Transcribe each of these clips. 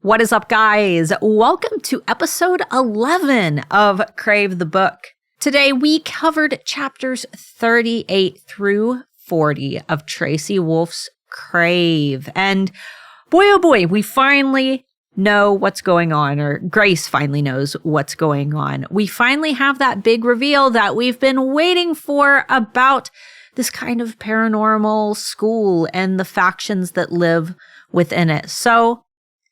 What is up, guys? Welcome to episode 11 of Crave the Book. Today, we covered chapters 38 through 40 of Tracy Wolff's Crave. And boy, oh boy, we finally know what's going on, or Grace finally knows what's going on. We finally have that big reveal that we've been waiting for about this kind of paranormal school and the factions that live within it. So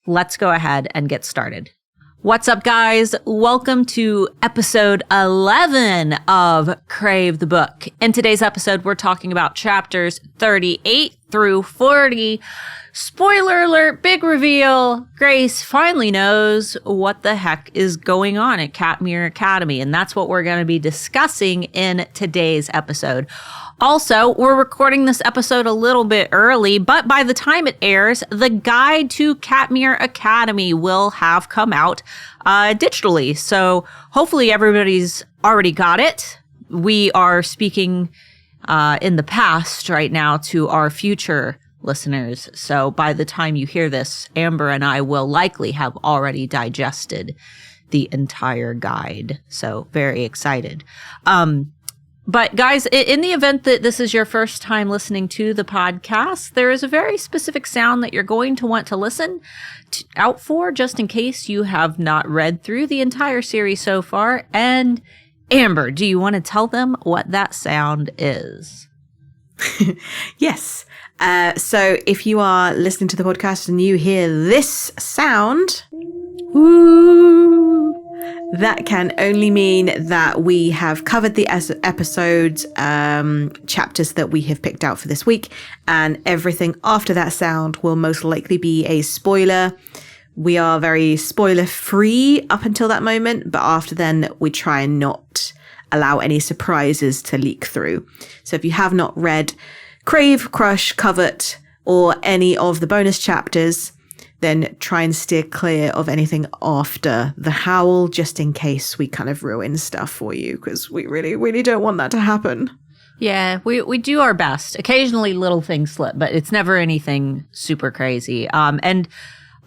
let's go ahead and get started. What's up, guys? Welcome to episode 11 of Crave the Book. In today's episode, we're talking about chapters 38 through 40. Spoiler alert, big reveal. Grace finally knows what the heck is going on at Katmere Academy, and that's what we're going to be discussing in today's episode. Also, we're recording this episode a little bit early, but by the time it airs, the guide to Katmere Academy will have come out digitally. So hopefully everybody's already got it. We are speaking in the past right now to our future listeners. So by the time you hear this, Amber and I will likely have already digested the entire guide. So very excited. But guys, in the event that this is your first time listening to the podcast, there is a very specific sound that you're going to want to listen out for, just in case you have not read through the entire series so far. And Amber, do you want to tell them what that sound is? Yes. So if you are listening to the podcast and you hear this sound, ooh, that can only mean that we have covered the episodes, chapters that we have picked out for this week, and everything after that sound will most likely be a spoiler. We are very spoiler free up until that moment, but after then we try and not allow any surprises to leak through. So if you have not read Crave, Crush, Covet, or any of the bonus chapters, then try and steer clear of anything after the Howl, just in case we kind of ruin stuff for you, because we really, really don't want that to happen. Yeah, we do our best. Occasionally little things slip, but it's never anything super crazy. And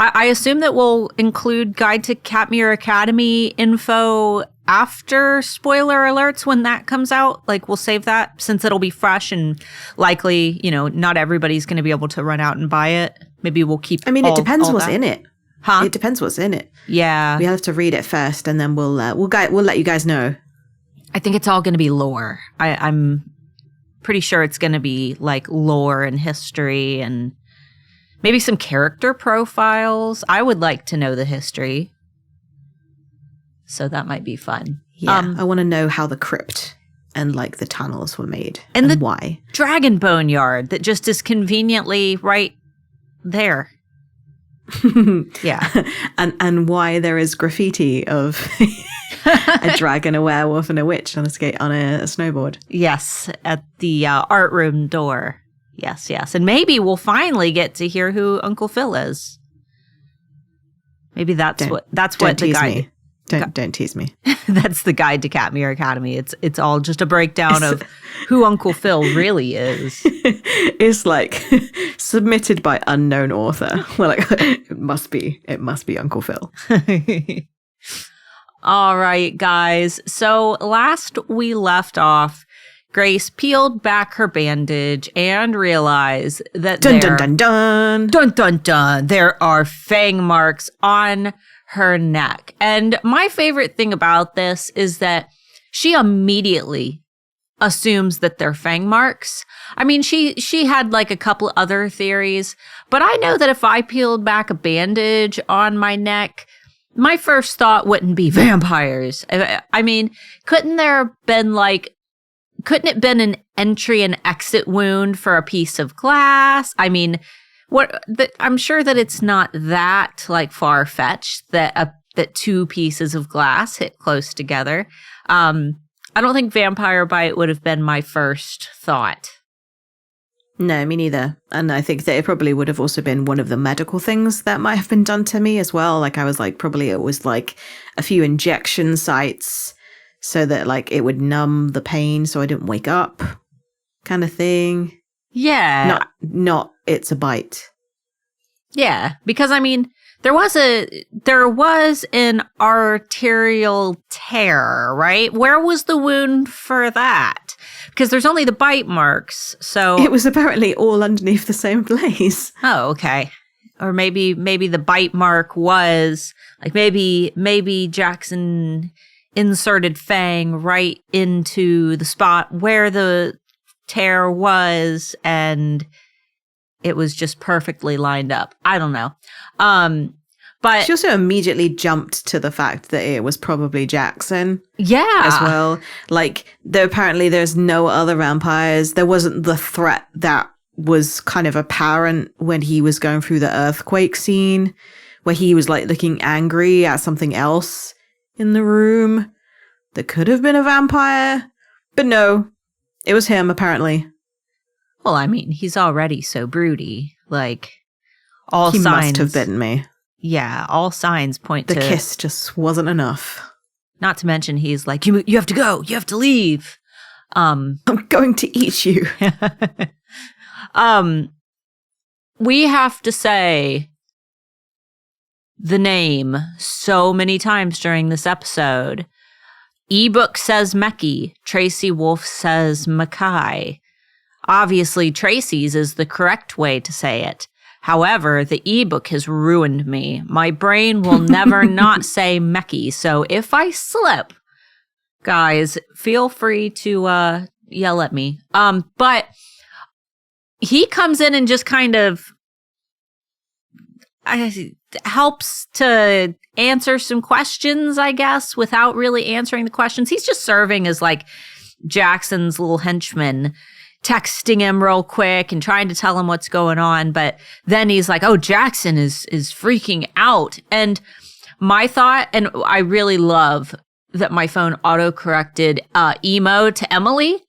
I assume that we'll include Guide to Katmere Academy info after spoiler alerts when that comes out. Like, we'll save that since it'll be fresh and likely, not everybody's going to be able to run out and buy it. Maybe we'll keep it depends what's in it. Huh? It depends what's in it. Yeah. We have to read it first, and then we'll let you guys know. I think it's all going to be lore. I'm pretty sure it's going to be like lore and history and maybe some character profiles. I would like to know the history. So that might be fun. Yeah, I want to know how the crypt and like the tunnels were made and why. Dragon Bone Yard that just is conveniently right there. Yeah. and why there is graffiti of a dragon, a werewolf, and a witch on a snowboard. Yes, at the art room door. Yes. And maybe we'll finally get to hear who Uncle Phil is. Maybe that's what the guide. Don't tease me. That's the Guide to Katmere Academy. It's all just a breakdown of who Uncle Phil really is. It's like submitted by unknown author. Well, like it must be Uncle Phil. All right, guys. So last we left off, Grace peeled back her bandage and realized that there are fang marks on her neck. And my favorite thing about this is that she immediately assumes that they're fang marks. I mean, she had like a couple other theories, but I know that if I peeled back a bandage on my neck, my first thought wouldn't be vampires. I mean, couldn't it been an entry and exit wound for a piece of glass? I mean, I'm sure that it's not that like far-fetched that two pieces of glass hit close together. I don't think vampire bite would have been my first thought. No, me neither. And I think that it probably would have also been one of the medical things that might have been done to me as well. Like I was like, probably it was like a few injection sites so that like it would numb the pain so I didn't wake up kind of thing. Yeah. Not it's a bite. Yeah, because I mean, There was an arterial tear, right? Where was the wound for that? Because there's only the bite marks, so it was apparently all underneath the same place. Oh, okay. Or maybe the bite mark was like maybe Jackson inserted Fang right into the spot where the tear was, and it was just perfectly lined up. I don't know. But she also immediately jumped to the fact that it was probably Jackson. Yeah. As well. Like, apparently there's no other vampires. There wasn't the threat that was kind of apparent when he was going through the earthquake scene, where he was like looking angry at something else in the room that could have been a vampire. But no, it was him, apparently. Well, I mean, he's already so broody. Like, all he signs... must have bitten me. Yeah, all signs point to... The kiss just wasn't enough. Not to mention, he's like, you have to go. You have to leave. I'm going to eat you. We have to say the name so many times during this episode. Ebook says Meki. Tracy Wolff says Mackay. Obviously, Tracy's is the correct way to say it. However, the ebook has ruined me. My brain will never not say Meki. So if I slip, guys, feel free to yell at me. But he comes in and just kind of helps to answer some questions, I guess, without really answering the questions. He's just serving as like Jackson's little henchman, texting him real quick and trying to tell him what's going on. But then he's like, oh, Jackson is freaking out. And my thought, and I really love that my phone auto-corrected emo to Emily.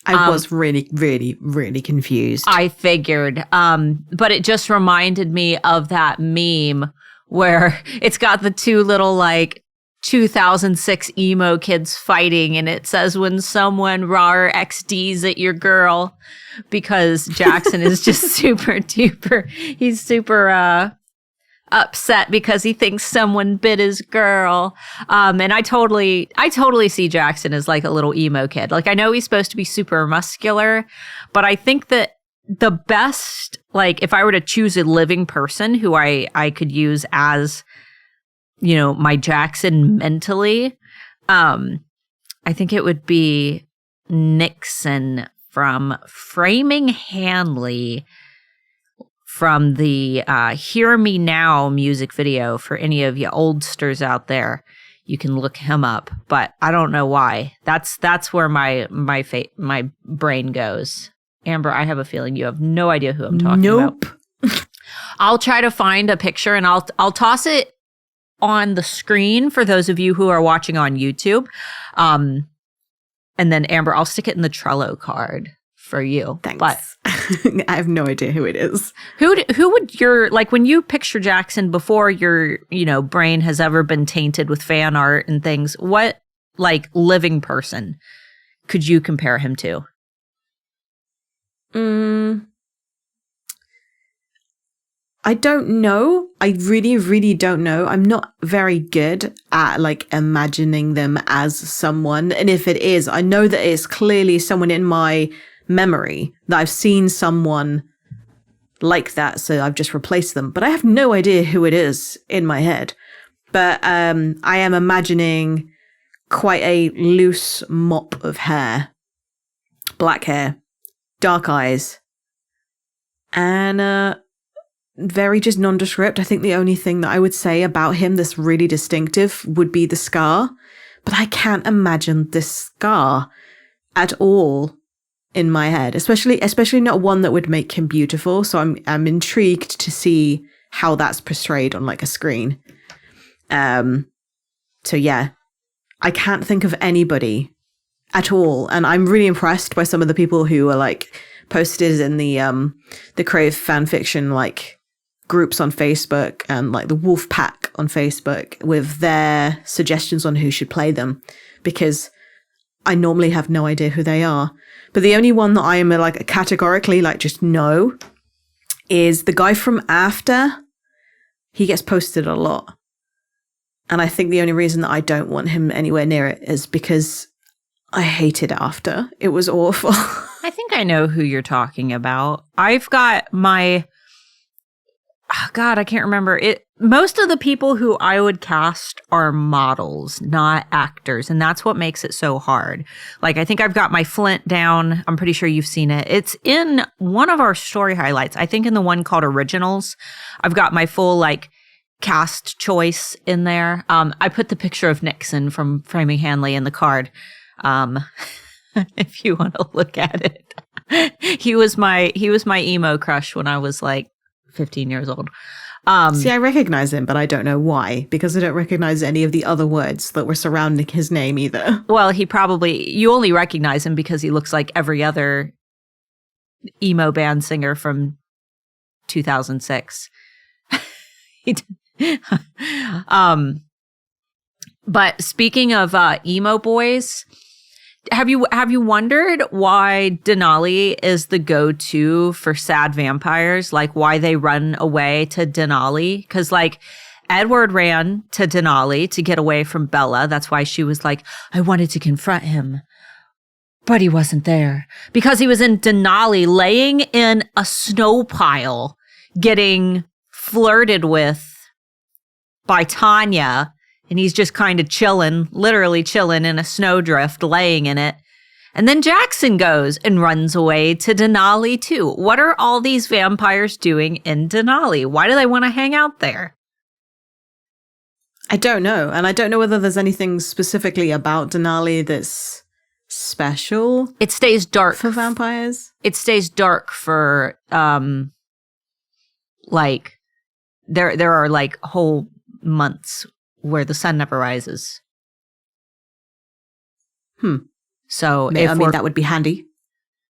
I was really, really, really confused. I figured. But it just reminded me of that meme where it's got the two little like 2006 emo kids fighting, and it says when someone raw XDs at your girl, because Jackson is just super duper. He's super upset because he thinks someone bit his girl. And I totally see Jackson as like a little emo kid. Like, I know he's supposed to be super muscular, but I think that the best, like, if I were to choose a living person who I could use as, you know, my Jackson mentally, I think it would be Nixon from Framing Hanley from the Hear Me Now music video. For any of you oldsters out there, you can look him up, but I don't know why. That's where my brain goes. Amber, I have a feeling you have no idea who I'm talking about. I'll try to find a picture and I'll toss it on the screen for those of you who are watching on YouTube. And then Amber, I'll stick it in the Trello card for you. Thanks. But I have no idea who it is. Who would your, like, when you picture Jackson before your, you know, brain has ever been tainted with fan art and things, what, like, living person could you compare him to? I don't know. I really, really don't know. I'm not very good at like imagining them as someone. And if it is, I know that it's clearly someone in my memory that I've seen someone like that. So I've just replaced them, but I have no idea who it is in my head. But I am imagining quite a loose mop of hair, black hair, dark eyes, and very just nondescript. I think the only thing that I would say about him that's really distinctive would be the scar, but I can't imagine this scar at all in my head, especially not one that would make him beautiful. So I'm intrigued to see how that's portrayed on like a screen. So yeah, I can't think of anybody at all, and I'm really impressed by some of the people who are like posted in the Crave fanfiction like groups on Facebook and like the Wolf Pack on Facebook with their suggestions on who should play them, because I normally have no idea who they are. But the only one that I am like categorically like just no is the guy from After. he gets posted a lot. And I think the only reason that I don't want him anywhere near it is because I hated it after. It was awful. I think I know who you're talking about. I've got my... Oh God, I can't remember it. Most of the people who I would cast are models, not actors. And that's what makes it so hard. Like, I think I've got my Flint down. I'm pretty sure you've seen it. It's in one of our story highlights. I think in the one called Originals, I've got my full, like, cast choice in there. I put the picture of Nixon from Framing Hanley in the card. If you want to look at it. He was my emo crush when I was like 15 years old. See, I recognize him, but I don't know why, because I don't recognize any of the other words that were surrounding his name either. Well, you only recognize him because he looks like every other emo band singer from 2006. But speaking of emo boys, have you wondered why Denali is the go-to for sad vampires? Like, why they run away to Denali? Because, like, Edward ran to Denali to get away from Bella. That's why she was like, I wanted to confront him, but he wasn't there. Because he was in Denali laying in a snow pile, getting flirted with by Tanya. And he's just kind of literally chilling in a snowdrift, laying in it. And then Jackson goes and runs away to Denali too. What are all these vampires doing in Denali? Why do they want to hang out there? I don't know. And I don't know whether there's anything specifically about Denali that's special. It stays dark for vampires. It stays dark for, like, there are like whole months where the sun never rises. So I mean, that would be handy.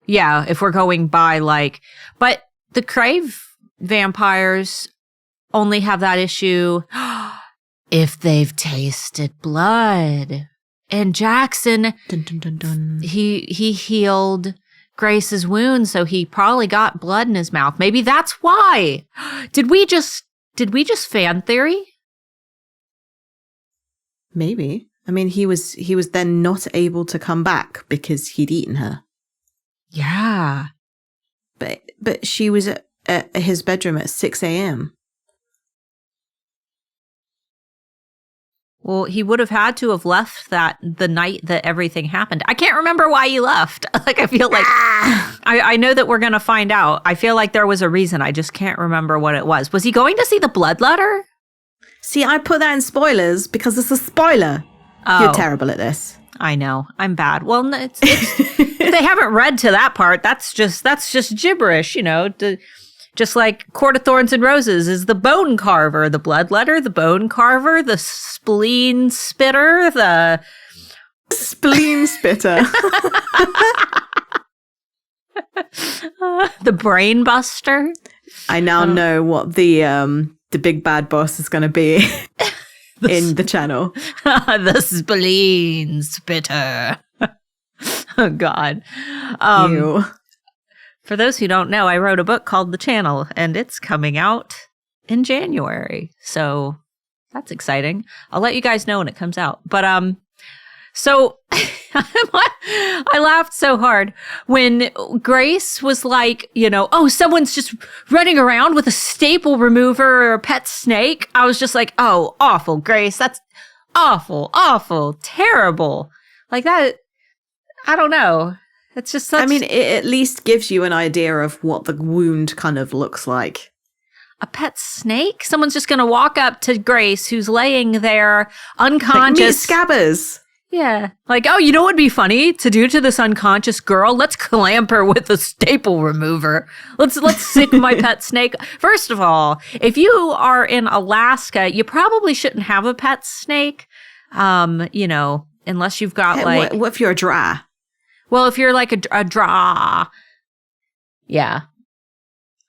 Yeah, if we're going by like, but the Crave vampires only have that issue if they've tasted blood. And Jackson, dun, dun, dun, dun. He healed Grace's wound, so he probably got blood in his mouth. Maybe that's why. Did we just fan theory? Maybe. I mean, he was then not able to come back because he'd eaten her. Yeah. But she was at his bedroom at 6 a.m. Well, he would have had to have left the night that everything happened. I can't remember why he left. Like, I feel like I know that we're going to find out. I feel like there was a reason. I just can't remember what it was. Was he going to see the bloodletter? See, I put that in spoilers because it's a spoiler. Oh. You're terrible at this. I know. I'm bad. Well, it's if they haven't read to that part, that's just gibberish, you know. Just like Court of Thorns and Roses is the bone carver, the bloodletter, the bone carver, the spleen spitter, the spleen spitter, the brain buster. I now know what the big bad boss is going to be in the channel. The spleen spitter. Oh, God. Ew. For those who don't know, I wrote a book called The Channel, and it's coming out in January. So that's exciting. I'll let you guys know when it comes out. But so I laughed so hard when Grace was like, you know, oh, someone's just running around with a staple remover or a pet snake. I was just like, oh, awful, Grace. That's awful, terrible. Like that. I don't know. It's just such... I mean, it at least gives you an idea of what the wound kind of looks like. A pet snake? Someone's just going to walk up to Grace, who's laying there unconscious. Like, meet Scabbers. Yeah. Like, oh, you know what would be funny to do to this unconscious girl? Let's clamp her with a staple remover. Let's sick my pet snake. First of all, if you are in Alaska, you probably shouldn't have a pet snake. You know, unless you've got like... What if you're a dry? Well, if you're like a draw, yeah,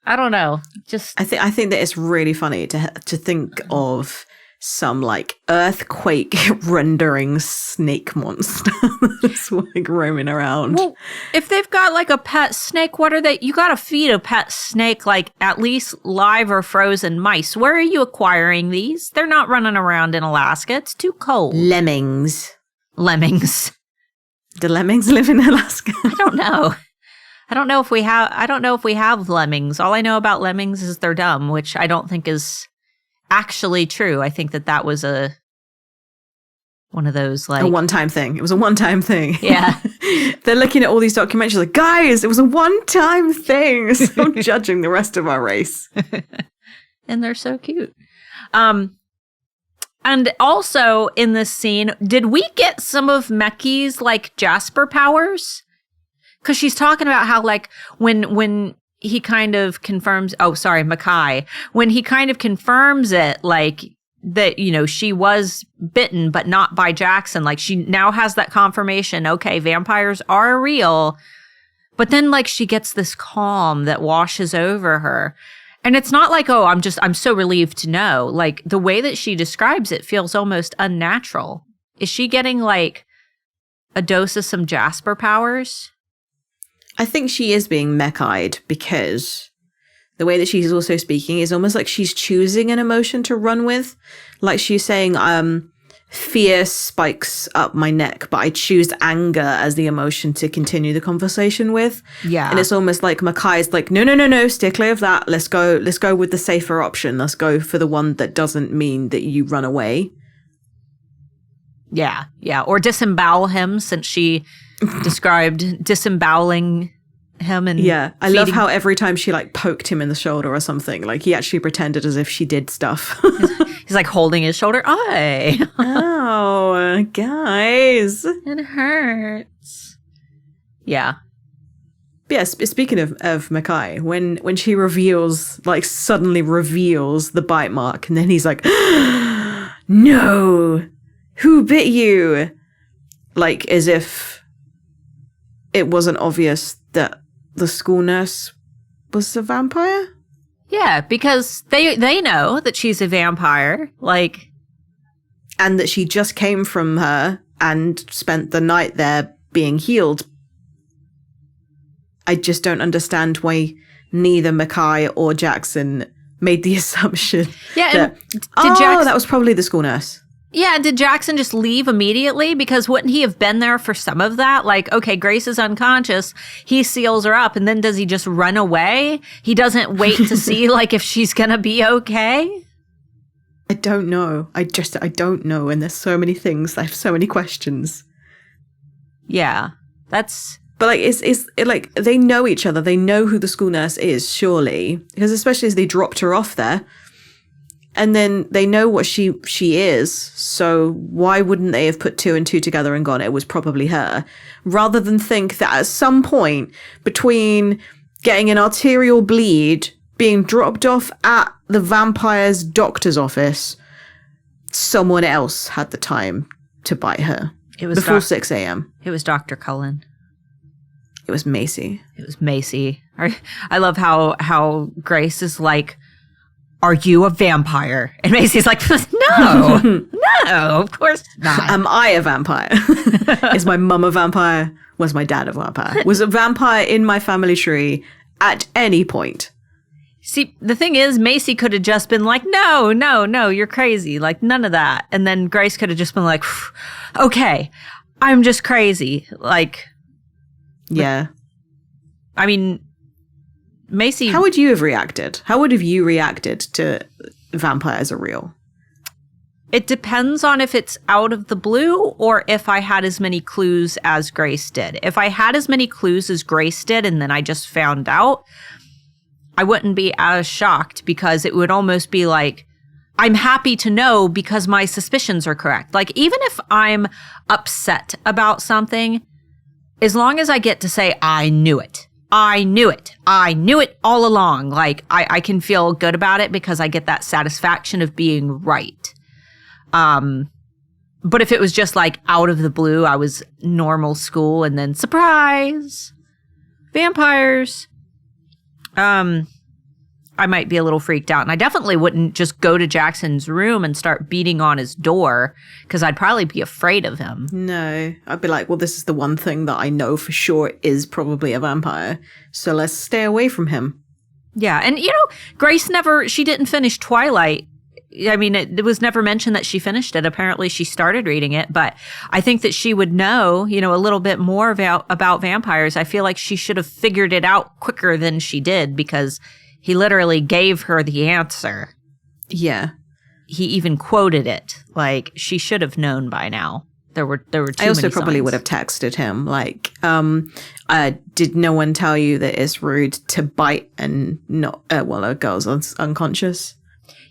I don't know. Just I think that it's really funny to think of some like earthquake rendering snake monster that's like roaming around. Well, if they've got like a pet snake, what are they? You got to feed a pet snake like at least live or frozen mice. Where are you acquiring these? They're not running around in Alaska. It's too cold. Lemmings. Do lemmings live in Alaska? I don't know. I don't know if we have lemmings. All I know about lemmings is they're dumb, which I don't think is actually true. I think that was one of those like a one-time thing. It was a one-time thing. Yeah. They're looking at all these documentaries like, guys, it was a one-time thing. So judging the rest of our race. And they're so cute. And also in this scene, did we get some of Meki's like Jasper powers? Because she's talking about how like when he kind of confirms, Mackay, when he kind of confirms it, like that, you know, she was bitten, but not by Jackson. Like she now has that confirmation. Okay, vampires are real. But then like she gets this calm that washes over her. And it's not like, oh, I'm so relieved to know. Like the way that she describes it feels almost unnatural. Is she getting like a dose of some Jasper powers? I think she is being Mecha'd because the way that she's also speaking is almost like she's choosing an emotion to run with. Like she's saying, fear spikes up my neck, but I choose anger as the emotion to continue the conversation with. Yeah. And it's almost like Mackay's like, no, steer clear of that. Let's go with the safer option. Let's go for the one that doesn't mean that you run away. Yeah. Or disembowel him, since she described disemboweling him. And yeah, I love how every time she like poked him in the shoulder or something, like he actually pretended as if she did stuff. He's like holding his shoulder. Oh, guys. It hurts. Yeah. But yeah, speaking of Mackay, when she suddenly reveals the bite mark, and then he's like, no, who bit you? Like as if it wasn't obvious that the school nurse was a vampire? Yeah, because they know that she's a vampire, like, and that she just came from her and spent the night there being healed. I just don't understand why neither Mackay or Jackson made the assumption that, that was probably the school nurse. Yeah, did Jackson just leave immediately? Because wouldn't he have been there for some of that? Like, okay, Grace is unconscious. He seals her up, and then does he just run away? He doesn't wait to see, like, if she's going to be okay? I don't know. I don't know. And there's so many things. I have so many questions. Yeah, that's... But, like, it's like, they know each other. They know who the school nurse is, surely. Because especially as they dropped her off there. And then they know what she is, so why wouldn't they have put two and two together and gone, it was probably her? Rather than think that at some point between getting an arterial bleed, being dropped off at the vampire's doctor's office, someone else had the time to bite her. It was before 6 a.m. It was Dr. Cullen. It was Macy. I love how Grace is like, are you a vampire? And Macy's like, no, of course not. Am I a vampire? Is my mum a vampire? Was my dad a vampire? Was a vampire in my family tree at any point? See, the thing is, Macy could have just been like, no, you're crazy. Like, none of that. And then Grace could have just been like, okay, I'm just crazy. Like, yeah. I mean, Macy... How would you have reacted? How would have you reacted to vampires are real? It depends on if it's out of the blue or if I had as many clues as Grace did. If I had as many clues as Grace did and then I just found out, I wouldn't be as shocked, because it would almost be like, I'm happy to know because my suspicions are correct. Like, even if I'm upset about something, as long as I get to say, I knew it all along. Like, I can feel good about it because I get that satisfaction of being right. But if it was just like out of the blue, I was normal school and then I might be a little freaked out. And I definitely wouldn't just go to Jackson's room and start beating on his door because I'd probably be afraid of him. No, I'd be like, well, this is the one thing that I know for sure is probably a vampire. So let's stay away from him. Yeah. And, Grace she didn't finish Twilight. I mean, it was never mentioned that she finished it. Apparently she started reading it, but I think that she would know, a little bit more about vampires. I feel like she should have figured it out quicker than she did because he literally gave her the answer. Yeah. He even quoted it. Like, she should have known by now. There were too many I also probably signs. would have texted him, like, did no one tell you that it's rude to bite and not, a girl's unconscious?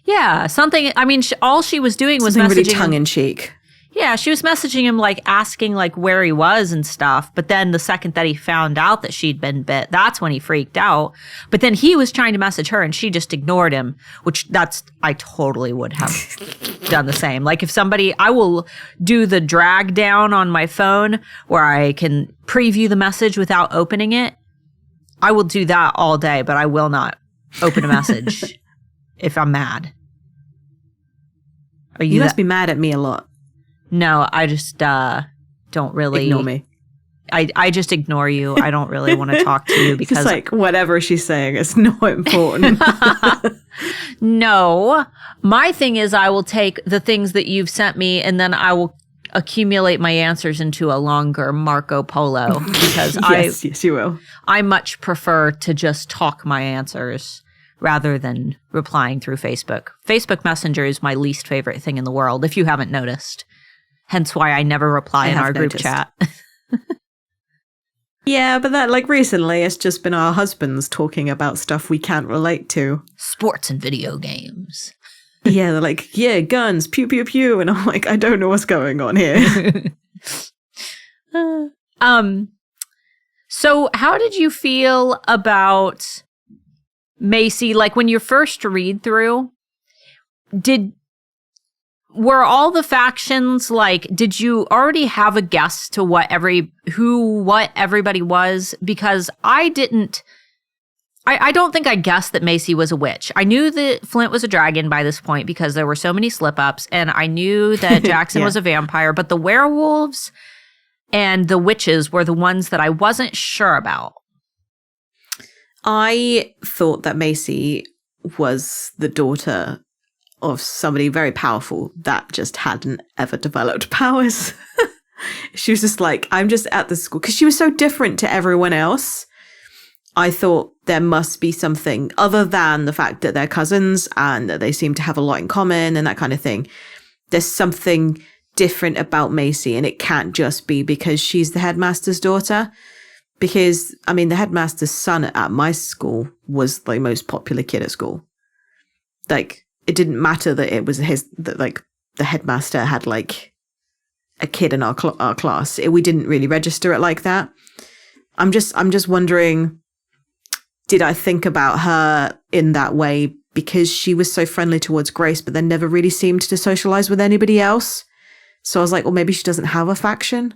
Yeah, something. I mean, all she was doing was something messaging really tongue in cheek. Yeah, she was messaging him, like asking like where he was and stuff. But then the second that he found out that she'd been bit, that's when he freaked out. But then he was trying to message her, and she just ignored him. I totally would have done the same. Like if I will do the drag down on my phone where I can preview the message without opening it. I will do that all day, but I will not open a message. If I'm mad. You must be mad at me a lot. No, I just don't really... Ignore me. I just ignore you. I don't really want to talk to you because... It's like, whatever she's saying, it's not important. No. My thing is I will take the things that you've sent me and then I will accumulate my answers into a longer Marco Polo because yes, you will. I much prefer to just talk my answers rather than replying through Facebook. Facebook Messenger is my least favorite thing in the world, if you haven't noticed. Hence why I never reply in our group chat. Yeah, but that, like, recently, it's just been our husbands talking about stuff we can't relate to. Sports and video games. Yeah, they're like, yeah, guns, pew, pew, pew. And I'm like, I don't know what's going on here. So how did you feel about Macy? Like, when you first read through, were all the factions, like, did you already have a guess to what everybody was? Because I don't think I guessed that Macy was a witch. I knew that Flint was a dragon by this point because there were so many slip-ups, and I knew that Jackson was a vampire, but the werewolves and the witches were the ones that I wasn't sure about. I thought that Macy was the daughter of somebody very powerful that just hadn't ever developed powers. She was just like, I'm just at the school. Because she was so different to everyone else. I thought there must be something other than the fact that they're cousins and that they seem to have a lot in common and that kind of thing. There's something different about Macy, and it can't just be because she's the headmaster's daughter. Because, I mean, the headmaster's son at my school was the most popular kid at school. Like, it didn't matter that it was the headmaster had like a kid in our class. We didn't really register it like that. I'm just wondering, did I think about her in that way because she was so friendly towards Grace, but then never really seemed to socialize with anybody else? So I was like, well, maybe she doesn't have a faction.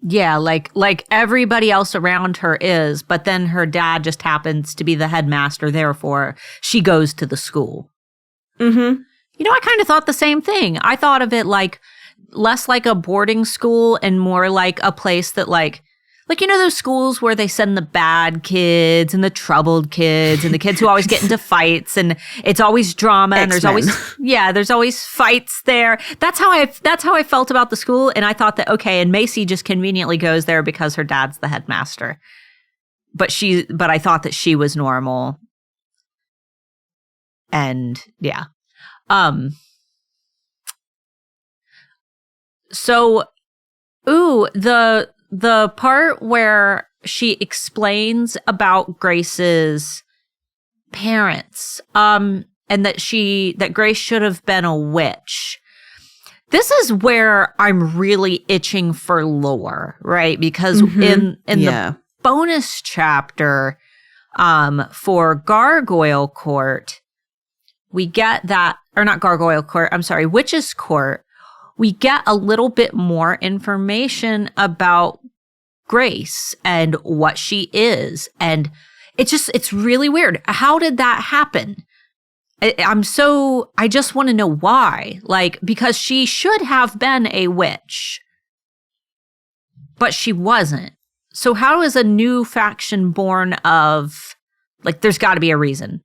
Yeah, like everybody else around her is, but then her dad just happens to be the headmaster, therefore she goes to the school. Mm-hmm. I kind of thought the same thing. I thought of it like less like a boarding school and more like a place that like those schools where they send the bad kids and the troubled kids and the kids who always get into fights and it's always drama and X-Men. there's always fights there. That's how I felt about the school, and I thought that okay, and Macy just conveniently goes there because her dad's the headmaster. But I thought that she was normal. And yeah. So the part where she explains about Grace's parents, and that Grace should have been a witch. This is where I'm really itching for lore, right? Because in the bonus chapter, for Gargoyle Court, we get that, or not Gargoyle Court, I'm sorry, Witch's Court. We get a little bit more information about Grace and what she is. And It's really weird. How did that happen? I just want to know why. Like, because she should have been a witch, but she wasn't. So how is a new faction born of, like, there's got to be a reason.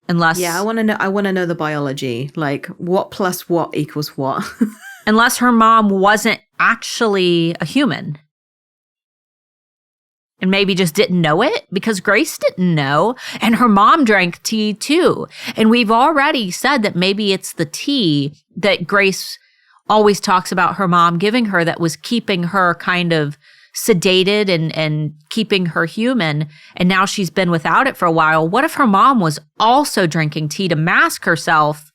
Unless... Yeah, I want to know the biology. Like, what plus what equals what? Unless her mom wasn't actually a human. And maybe just didn't know it, because Grace didn't know. And her mom drank tea too. And we've already said that maybe it's the tea that Grace always talks about her mom giving her that was keeping her kind of sedated and keeping her human. And now she's been without it for a while. What if her mom was also drinking tea to mask herself,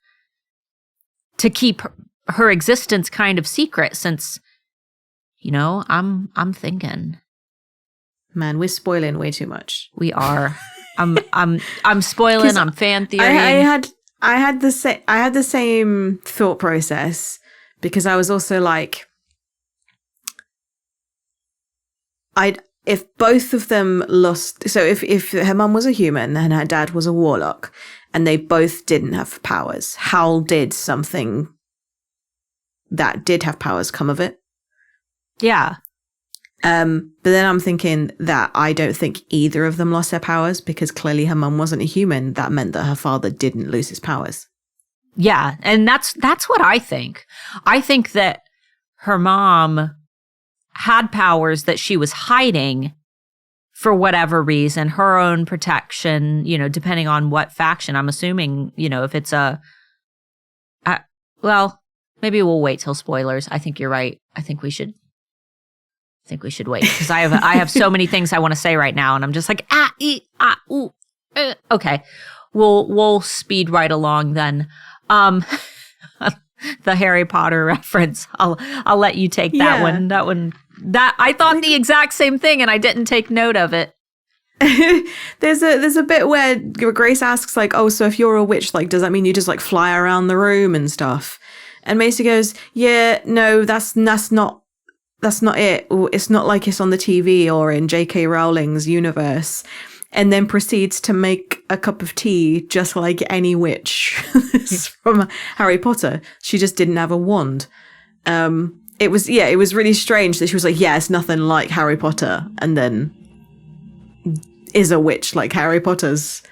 to keep her existence kind of secret? Since, you know, I'm thinking... Man, we're spoiling way too much. We are. I'm spoiling. I'm fan theorying. I had the same thought process, because I was also like, if both of them lost. So if her mum was a human and her dad was a warlock, and they both didn't have powers, how did something that did have powers come of it? Yeah. But then I'm thinking that I don't think either of them lost their powers, because clearly her mum wasn't a human. That meant that her father didn't lose his powers. Yeah, and that's what I think. I think that her mom had powers that she was hiding for whatever reason, her own protection, you know, depending on what faction. I'm assuming, you know, if it's well, maybe we'll wait till spoilers. I think you're right. I think we should wait, because I have so many things I want to say right now, and I'm just like okay. We'll speed right along then. The Harry Potter reference. I'll let you take that one. That I thought the exact same thing, and I didn't take note of it. There's a bit where Grace asks, like, oh, so if you're a witch, like, does that mean you just like fly around the room and stuff? And Macy goes, yeah, no, that's not it. It's not like it's on the TV or in J.K. Rowling's universe. And then proceeds to make a cup of tea just like any witch from Harry Potter. She just didn't have a wand. It was really strange that she was like, yeah, it's nothing like Harry Potter. And then is a witch like Harry Potter's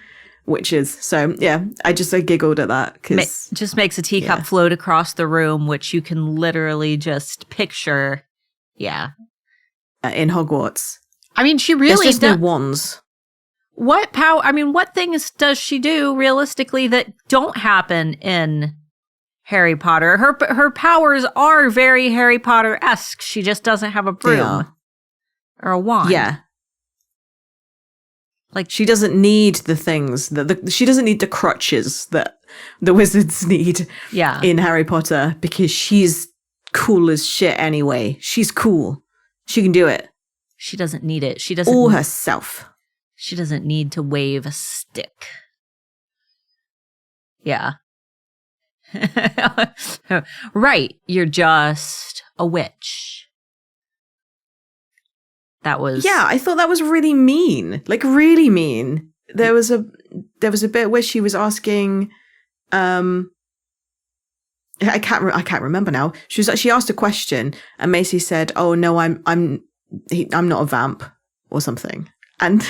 witches. So yeah, I giggled at that. Just makes a teacup float across the room, which you can literally just picture. Yeah. In Hogwarts. I mean, she really does. No wands. What things does she do realistically that don't happen in Harry Potter? Her powers are very Harry Potter-esque. She just doesn't have a broom or a wand. Yeah. Like, she doesn't need the things she doesn't need the crutches that the wizards need in Harry Potter, because she's cool as shit anyway. She's cool. She can do it. She doesn't need it. She doesn't all herself. She doesn't need to wave a stick. Yeah. Right. You're just a witch. That was... Yeah, I thought that was really mean. Like, really mean. There was a bit where she was asking... I can't remember now. She asked a question, and Macy said, "Oh no, I'm not a vamp," or something. And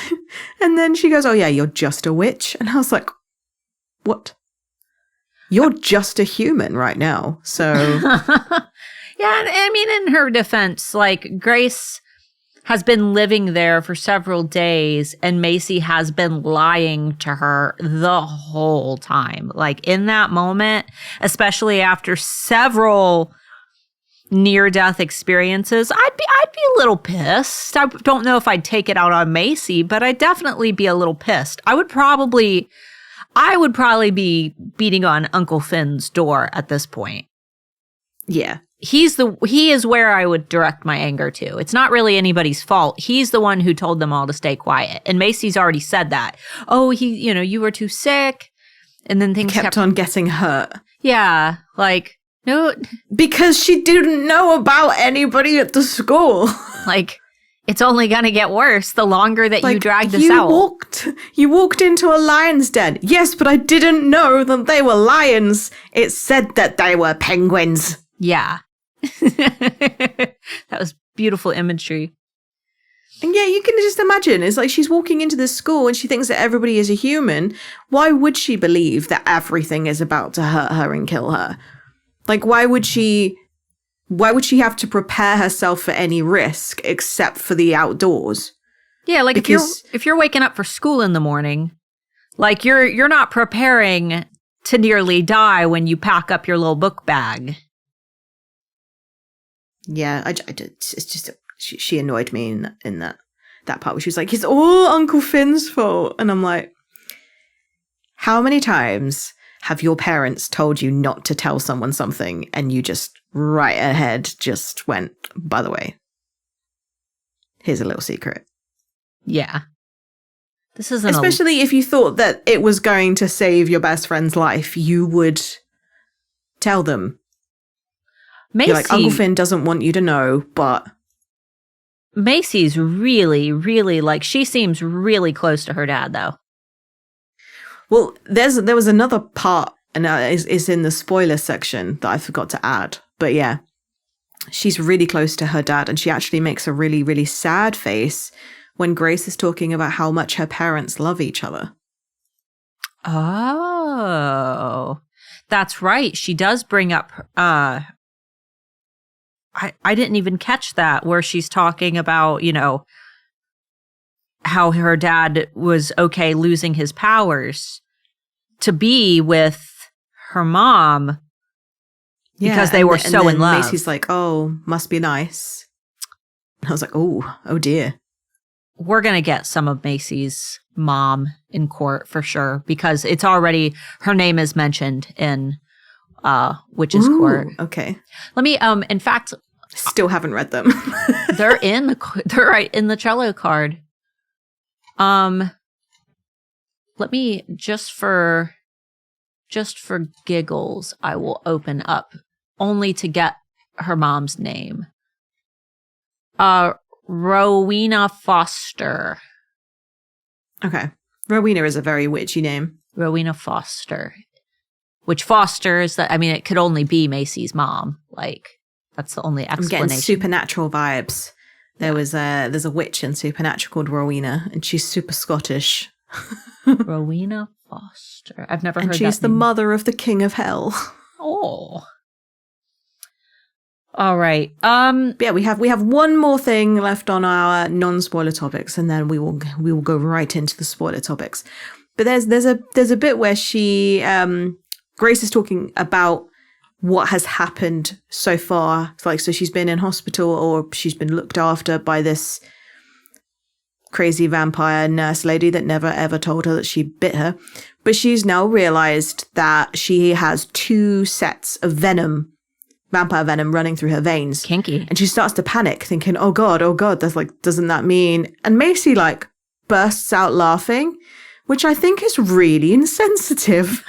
then she goes, "Oh yeah, you're just a witch." And I was like, "What? You're just a human right now." So yeah, I mean, in her defense, like, Grace has been living there for several days, and Macy has been lying to her the whole time. Like, in that moment, especially after several near-death experiences, I'd be a little pissed. I don't know if I'd take it out on Macy, but I'd definitely be a little pissed. I would probably be beating on Uncle Finn's door at this point. Yeah. He is where I would direct my anger to. It's not really anybody's fault. He's the one who told them all to stay quiet. And Macy's already said that. Oh, you were too sick. And then things kept on getting hurt. Yeah. Like, no. Because she didn't know about anybody at the school. Like, it's only going to get worse the longer that you drag this you out. You walked into a lion's den. Yes, but I didn't know that they were lions. It said that they were penguins. Yeah. That was beautiful imagery. And yeah, you can just imagine. It's like she's walking into this school and she thinks that everybody is a human. Why would she believe that everything is about to hurt her and kill her? Like, why would she have to prepare herself for any risk except for the outdoors? Yeah, like because if you're waking up for school in the morning, like you're not preparing to nearly die when you pack up your little book bag. Yeah, it's just she annoyed me in that part where she was like, "It's all Uncle Finn's fault," and I'm like, how many times have your parents told you not to tell someone something and you just right ahead just went, by the way, here's a little secret? Yeah. This isn't especially if you thought that it was going to save your best friend's life, you would tell them. Macy, you're like, Uncle Finn doesn't want you to know, but Macy's really, really, like, she seems really close to her dad, though. Well, there was another part, and it's in the spoiler section that I forgot to add. But yeah, she's really close to her dad, and she actually makes a really, really sad face when Grace is talking about how much her parents love each other. Oh, that's right. She does bring up, I didn't even catch that, where she's talking about, you know, how her dad was okay losing his powers to be with her mom because they were so in love. Macy's like, oh, must be nice. And I was like, oh dear. We're going to get some of Macy's mom in court for sure, because it's already, her name is mentioned in Witch's Court. Okay. Let me, in fact, still haven't read them. they're right in the cello card. Let me, just for giggles, I will open up only to get her mom's name. Rowena Foster. Okay. Rowena is a very witchy name. Rowena Foster. Which fosters that, I mean, it could only be Macy's mom. Like, that's the only explanation. I'm getting supernatural vibes. There's a witch in Supernatural called Rowena, and she's super Scottish. Rowena Foster. I've never heard that. And she's the mother of the King of Hell. Oh. All right. Yeah, we have one more thing left on our non-spoiler topics, and then we will go right into the spoiler topics. But there's a bit where she Grace is talking about what has happened so far. Like, so she's been in hospital, or she's been looked after by this crazy vampire nurse lady that never ever told her that she bit her. But she's now realized that she has 2 sets of venom, vampire venom, running through her veins. Kinky. And she starts to panic, thinking, oh God, that's like, doesn't that mean? And Macy like bursts out laughing, which I think is really insensitive.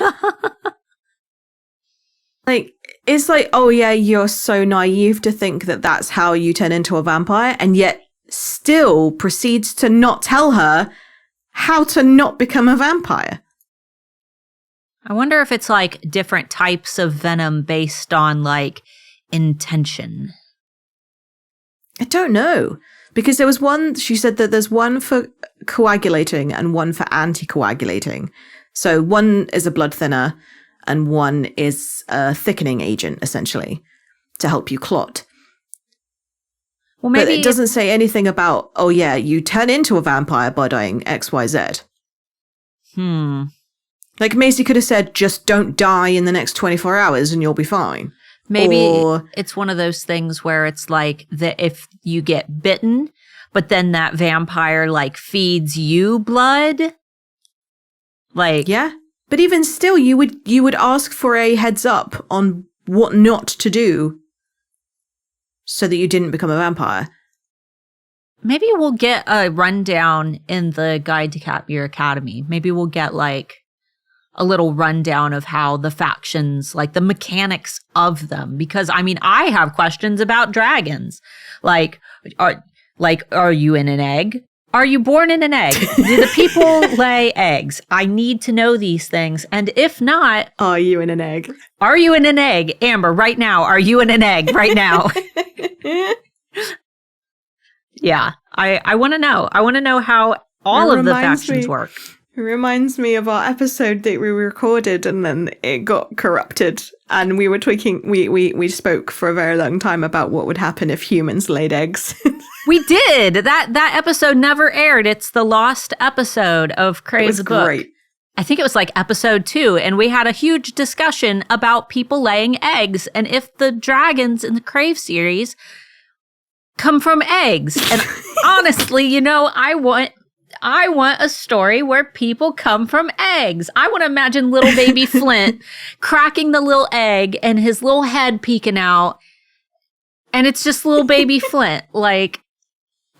Like, it's like, oh yeah, you're so naive to think that that's how you turn into a vampire, and yet still proceeds to not tell her how to not become a vampire. I wonder if it's like different types of venom based on like intention. I don't know. Because there was one, she said that there's one for coagulating and one for anticoagulating. So one is a blood thinner and one is a thickening agent, essentially, to help you clot. Well, maybe, but it doesn't say anything about, oh yeah, you turn into a vampire by doing XYZ. Like, Macy could have said, just don't die in the next 24 hours and you'll be fine. Maybe it's one of those things where it's like that if you get bitten, but then that vampire like feeds you blood. Like, yeah. But even still, you would ask for a heads up on what not to do so that you didn't become a vampire. Maybe we'll get a rundown in the Guide to Katmere Academy. Maybe we'll get like a little rundown of how the factions, like the mechanics of them. Because, I mean, I have questions about dragons. Like, Like, are you in an egg? Are you born in an egg? Do the people lay eggs? I need to know these things. And if not, are you in an egg? Are you in an egg? Amber, right now, are you in an egg right now? Yeah, I want to know. I want to know how all of the factions work. It reminds me of our episode that we recorded and then it got corrupted. And we were tweaking, we spoke for a very long time about what would happen if humans laid eggs. We did. That episode never aired. It's the lost episode of Crave the Book. Great. I think it was like episode 2. And we had a huge discussion about people laying eggs and if the dragons in the Crave series come from eggs. And honestly, you know, I want a story where people come from eggs. I want to imagine little baby Flint cracking the little egg and his little head peeking out. And it's just little baby Flint. Like,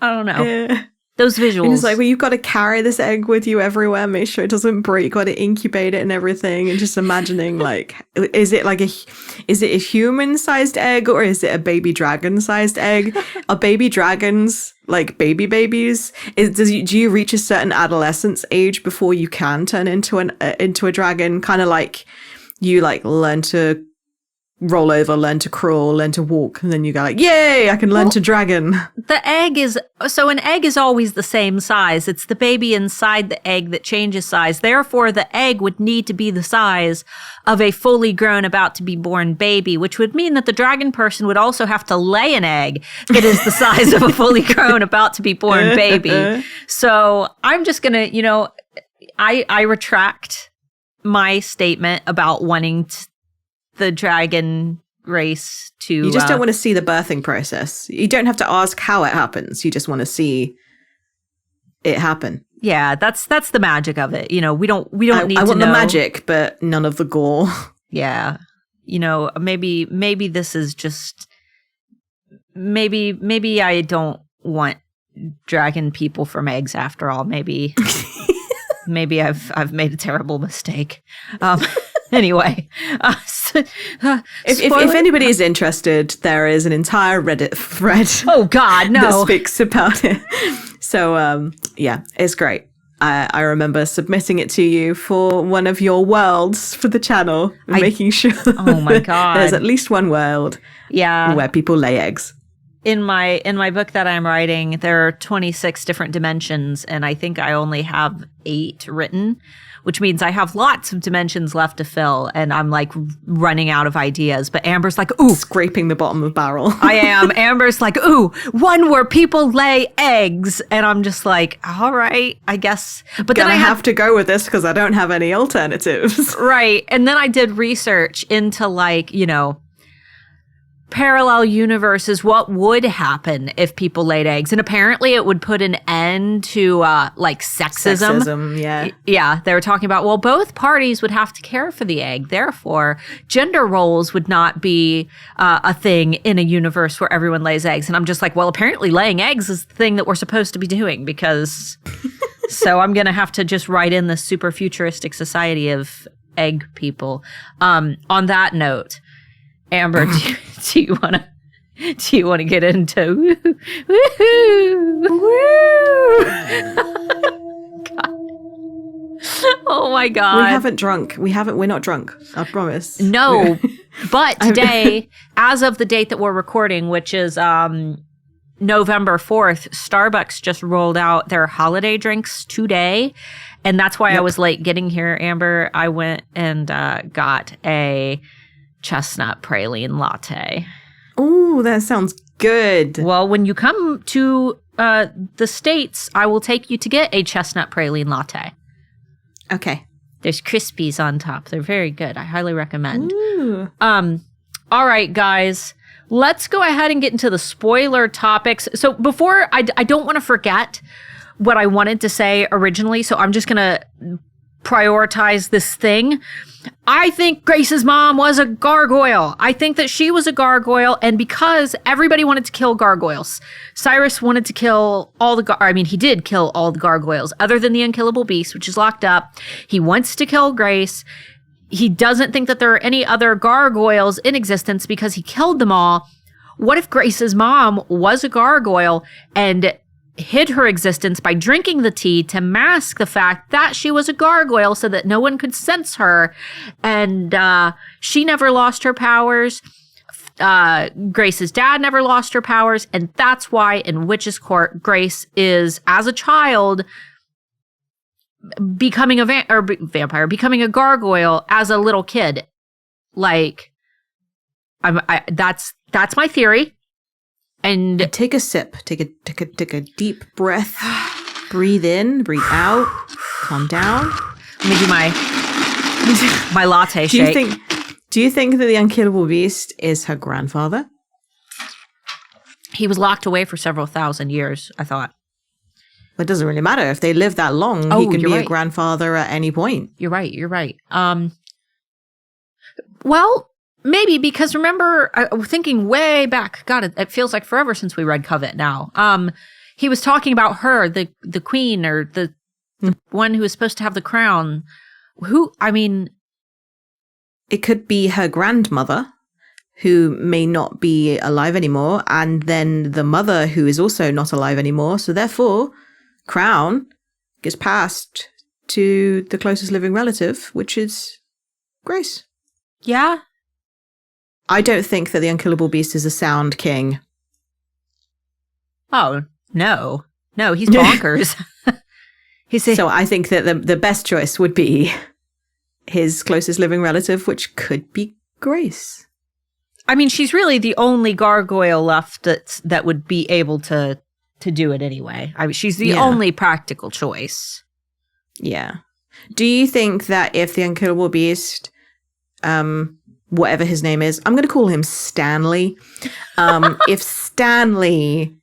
I don't know. Yeah. Those visuals. And it's like, well, you've got to carry this egg with you everywhere, make sure it doesn't break, got to incubate it and everything. And just imagining, like, is it a human-sized egg or is it a baby dragon-sized egg? Are baby dragons like babies? Do you reach a certain adolescence age before you can turn into a dragon? Kind of like you like learn to roll over, learn to crawl, learn to walk, and then you go like, yay, I can learn to dragon. An egg is always the same size. It's the baby inside the egg that changes size. Therefore, the egg would need to be the size of a fully grown, about to be born baby, which would mean that the dragon person would also have to lay an egg that is the size of a fully grown, about to be born baby. So I'm just going to, I retract my statement about wanting the dragon race to... You just don't want to see the birthing process. You don't have to ask how it happens. You just want to see it happen. Yeah, that's the magic of it. We don't need to know. I want the magic, but none of the gore. Yeah. Maybe this is just... Maybe I don't want dragon people from eggs after all. Maybe I've made a terrible mistake. Anyway, if anybody is interested, there is an entire Reddit thread. Oh God, no! That speaks about it. So yeah, it's great. I remember submitting it to you for one of your worlds for the channel, and making sure. Oh my God! There's at least one world. Yeah, where people lay eggs. In my book that I'm writing, there are 26 different dimensions, and I think I only have 8 written, which means I have lots of dimensions left to fill, and I'm like running out of ideas. But Amber's like, ooh. Scraping the bottom of the barrel. I am. Amber's like, ooh, one where people lay eggs. And I'm just like, all right, I guess. But then I have to go with this because I don't have any alternatives. Right. And then I did research into like, parallel universes, what would happen if people laid eggs. And apparently it would put an end to like sexism. Yeah. Yeah, they were talking about, well, both parties would have to care for the egg. Therefore, gender roles would not be a thing in a universe where everyone lays eggs. And I'm just like, well, apparently laying eggs is the thing that we're supposed to be doing because... So I'm going to have to just write in this super futuristic society of egg people. On that note... Amber, do you want to get into woohoo? Oh my God. We haven't drunk. We're not drunk. I promise. No, but today, as of the date that we're recording, which is November 4th, Starbucks just rolled out their holiday drinks today. And that's why I was late getting here, Amber. I went and got a chestnut praline latte. Oh, that sounds good. Well, when you come to the States, I will take you to get a chestnut praline latte. Okay. There's Crispies on top. They're very good. I highly recommend. Ooh. All right, guys. Let's go ahead and get into the spoiler topics. So before, I don't want to forget what I wanted to say originally, so I'm just going to prioritize this thing. I think Grace's mom was a gargoyle. I think that she was a gargoyle, and because everybody wanted to kill gargoyles, Cyrus wanted to kill all the he did kill all the gargoyles, other than the unkillable beast, which is locked up. He wants to kill Grace. He doesn't think that there are any other gargoyles in existence because he killed them all. what if Grace's mom was a gargoyle and hid her existence by drinking the tea to mask the fact that she was a gargoyle so that no one could sense her, and she never lost her powers. Grace's dad never lost her powers, and that's why in Witch's Court, Grace is, as a child, becoming a vampire, becoming a gargoyle as a little kid. Like, that's my theory. And take a sip. Take a deep breath. Breathe in, breathe out. Calm down. Let me do my latte shake. Do you think that the unkillable beast is her grandfather? He was locked away for several thousand years, I thought. It doesn't really matter. If they live that long, he can be a grandfather at any point. You're right. Well, maybe, because remember, thinking way back, God, it feels like forever since we read Covet now. He was talking about her, the queen, or the one who was supposed to have the crown. It could be her grandmother, who may not be alive anymore, and then the mother, who is also not alive anymore. So therefore, crown gets passed to the closest living relative, which is Grace. Yeah. I don't think that the unkillable beast is a sound king. Oh, no. No, he's bonkers. So I think that the best choice would be his closest living relative, which could be Grace. I mean, she's really the only gargoyle left that would be able to do it anyway. I mean, she's the only practical choice. Yeah. Do you think that if the unkillable beast, whatever his name is, I'm going to call him Stanley. If Stanley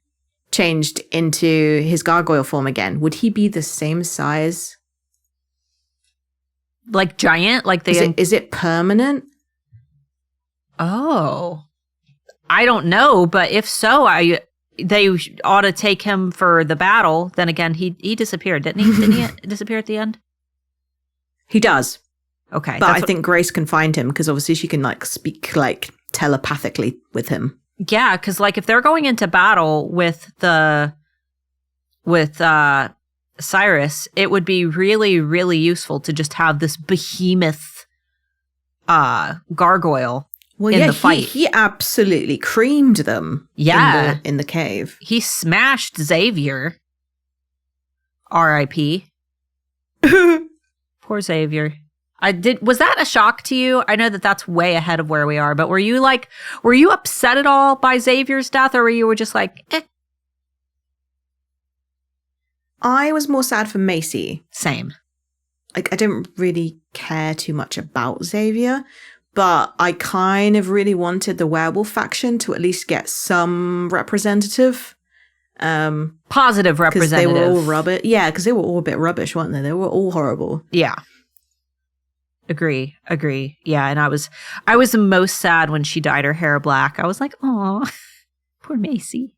changed into his gargoyle form again, would he be the same size? Like giant? Like is it permanent? Oh, I don't know, but if so, they ought to take him for the battle. Then again, he disappeared, didn't he? Didn't he disappear at the end? He does. Okay. But I think Grace can find him because obviously she can speak telepathically with him. Yeah, because if they're going into battle with Cyrus, it would be really, really useful to just have this behemoth gargoyle in the fight. He absolutely creamed them. Yeah, in the cave. He smashed Xavier. R.I.P. Poor Xavier. Was that a shock to you? I know that's way ahead of where we are, but were you upset at all by Xavier's death, or were you just like, eh? I was more sad for Macy. Same. I didn't really care too much about Xavier, but I kind of really wanted the werewolf faction to at least get some representative. Positive representative. Because they were all rubbish. Yeah, because they were all a bit rubbish, weren't they? They were all horrible. Yeah. Agree. Yeah, and I was the most sad when she dyed her hair black. I was like, oh, poor Macy.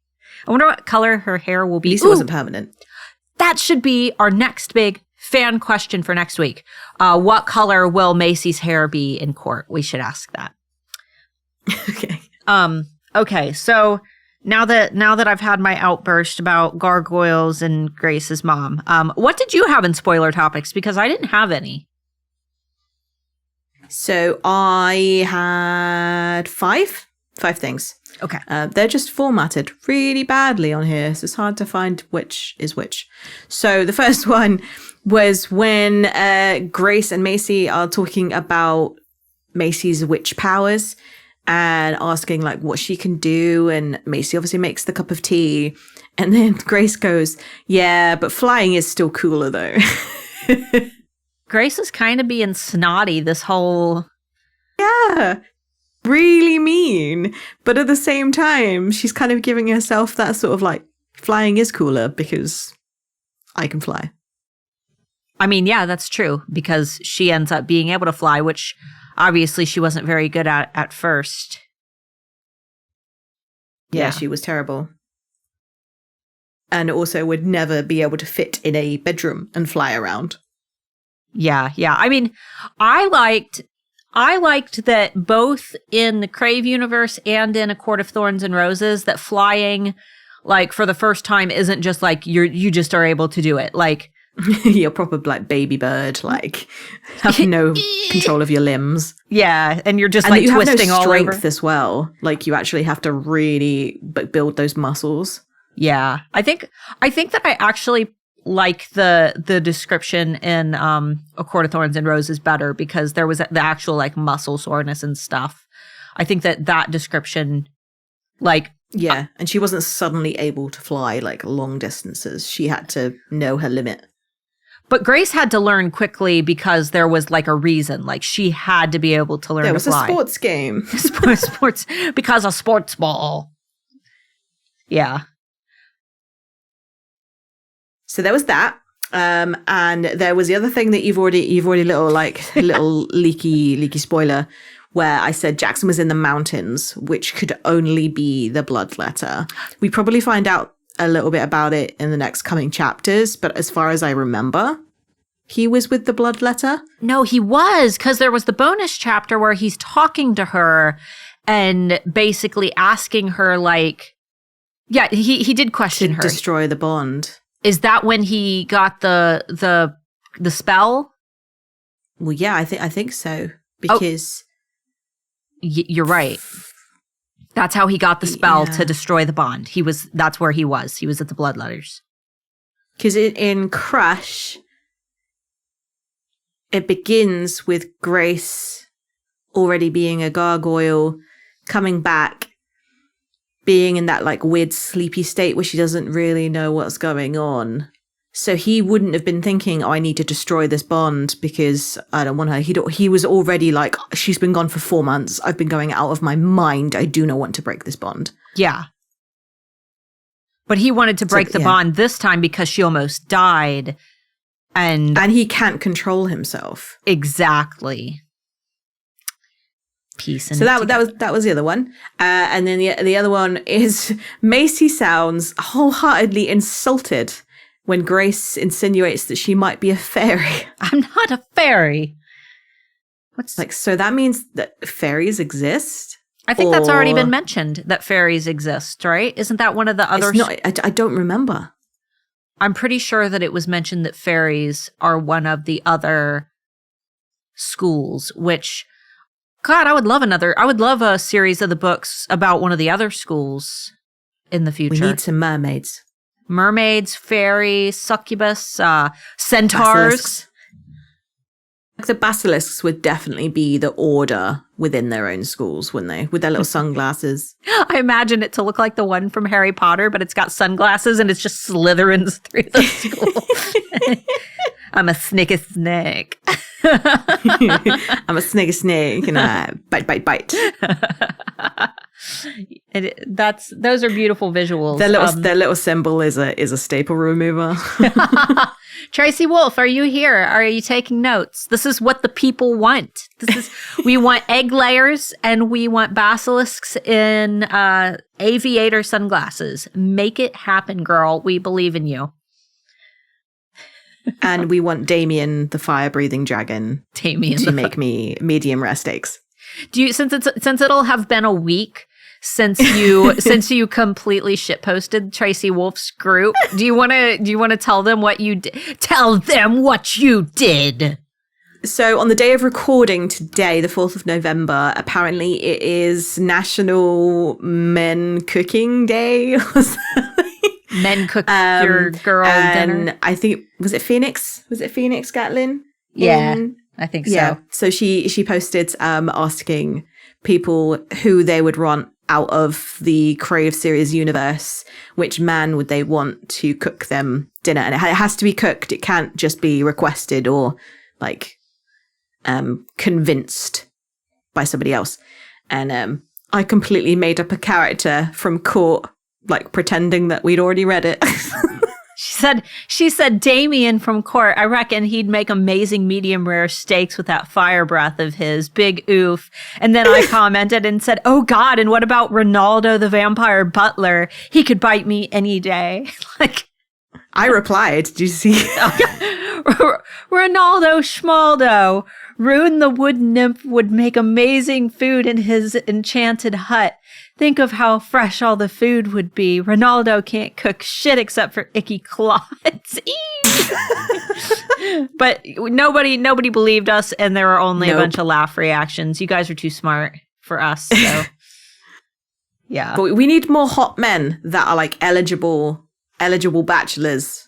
I wonder what color her hair will be. At least it wasn't permanent. That should be our next big fan question for next week. What color will Macy's hair be in court? We should ask that. Okay. Okay, so now that I've had my outburst about gargoyles and Grace's mom, what did you have in spoiler topics? Because I didn't have any. So I had five things. Okay. They're just formatted really badly on here, so it's hard to find which is which. So the first one was when Grace and Macy are talking about Macy's witch powers and asking what she can do, and Macy obviously makes the cup of tea, and then Grace goes, yeah, but flying is still cooler though. Grace is kind of being snotty this whole... Yeah, really mean. But at the same time, she's kind of giving herself that sort of flying is cooler because I can fly. I mean, yeah, that's true, because she ends up being able to fly, which obviously she wasn't very good at first. Yeah, she was terrible. And also would never be able to fit in a bedroom and fly around. Yeah. I mean, I I liked that both in the Crave universe and in A Court of Thorns and Roses, that flying, like, for the first time isn't just like you just are able to do it. Like, you're proper like baby bird, like have no control of your limbs. Yeah, and you're just and like you twisting have no all strength over as well. Like you actually have to really build those muscles. Yeah, I think that I actually like the description in A Court of Thorns and Roses better, because there was the actual like muscle soreness and stuff. I think that description, like, yeah, and she wasn't suddenly able to fly like long distances. She had to know her limit. But Grace had to learn quickly because there was like a reason. Like she had to be able to learn to fly. There was a sports game. sports because of sports ball. Yeah. So there was that, and there was the other thing that you've already little leaky spoiler, where I said Jackson was in the mountains, which could only be the bloodletter. We probably find out a little bit about it in the next coming chapters, but as far as I remember, he was with the bloodletter. No, he was, because there was the bonus chapter where he's talking to her and basically asking her, like, yeah, he did question her. Destroy the bond. Is that when he got the spell? Well, yeah, I think so, because you're right. That's how he got the spell to destroy the bond. That's where he was. He was at the bloodletters. Because in Crush, it begins with Grace already being a gargoyle, coming back, being in that like weird sleepy state where she doesn't really know what's going on. So he wouldn't have been thinking, oh, I need to destroy this bond because I don't want her. He was already like, she's been gone for 4 months. I've been going out of my mind. I do not want to break this bond. Yeah. But he wanted to break the bond this time because she almost died. And he can't control himself. Exactly. Peace. And so that was the other one. And then the other one is Macy sounds wholeheartedly insulted when Grace insinuates that she might be a fairy. I'm not a fairy. What's like, so that means that fairies exist? I think that's already been mentioned, that fairies exist, right? Isn't that one of the other... I don't remember. I'm pretty sure that it was mentioned that fairies are one of the other schools, which, God, I would love a series of the books about one of the other schools in the future. We need some mermaids. Mermaids, fairies, succubus, centaurs. Basilisks. The basilisks would definitely be the order within their own schools, wouldn't they? With their little sunglasses. I imagine it to look like the one from Harry Potter, but it's got sunglasses and it's just Slytherins through the school. I'm a snicky snake. I'm a snicky snake, and I bite. Those are beautiful visuals. Their little symbol is a staple remover. Tracy Wolff, are you here? Are you taking notes? This is what the people want. We want egg layers and we want basilisks in aviator sunglasses. Make it happen, girl. We believe in you. And we want Damien, the fire-breathing dragon, to make me medium rare steaks. Do you, since it'll have been a week since you completely shitposted Tracy Wolff's group, do you want to tell them what you did? Tell them what you did. So on the day of recording today, the 4th of November, apparently it is National Men Cooking Day. Men cook your girl dinner. I think was it Phoenix Gatlin? Yeah, I think so. Yeah. So she posted asking people who they would want out of the Crave series universe, which man would they want to cook them dinner, and it has to be cooked. It can't just be requested or like convinced by somebody else. And I completely made up a character from Court, like pretending that we'd already read it. She said Damien from Court, I reckon he'd make amazing medium rare steaks with that fire breath of his. Big oof. And then I commented and said, oh God, and what about Ronaldo the vampire butler? He could bite me any day. Like, I replied. Did you see? Ronaldo Schmaldo. Rune the wood nymph would make amazing food in his enchanted hut. Think of how fresh all the food would be. Ronaldo can't cook shit except for icky clods. But nobody believed us, and there were only a bunch of laugh reactions. You guys are too smart for us, so yeah. But we need more hot men that are like eligible bachelors.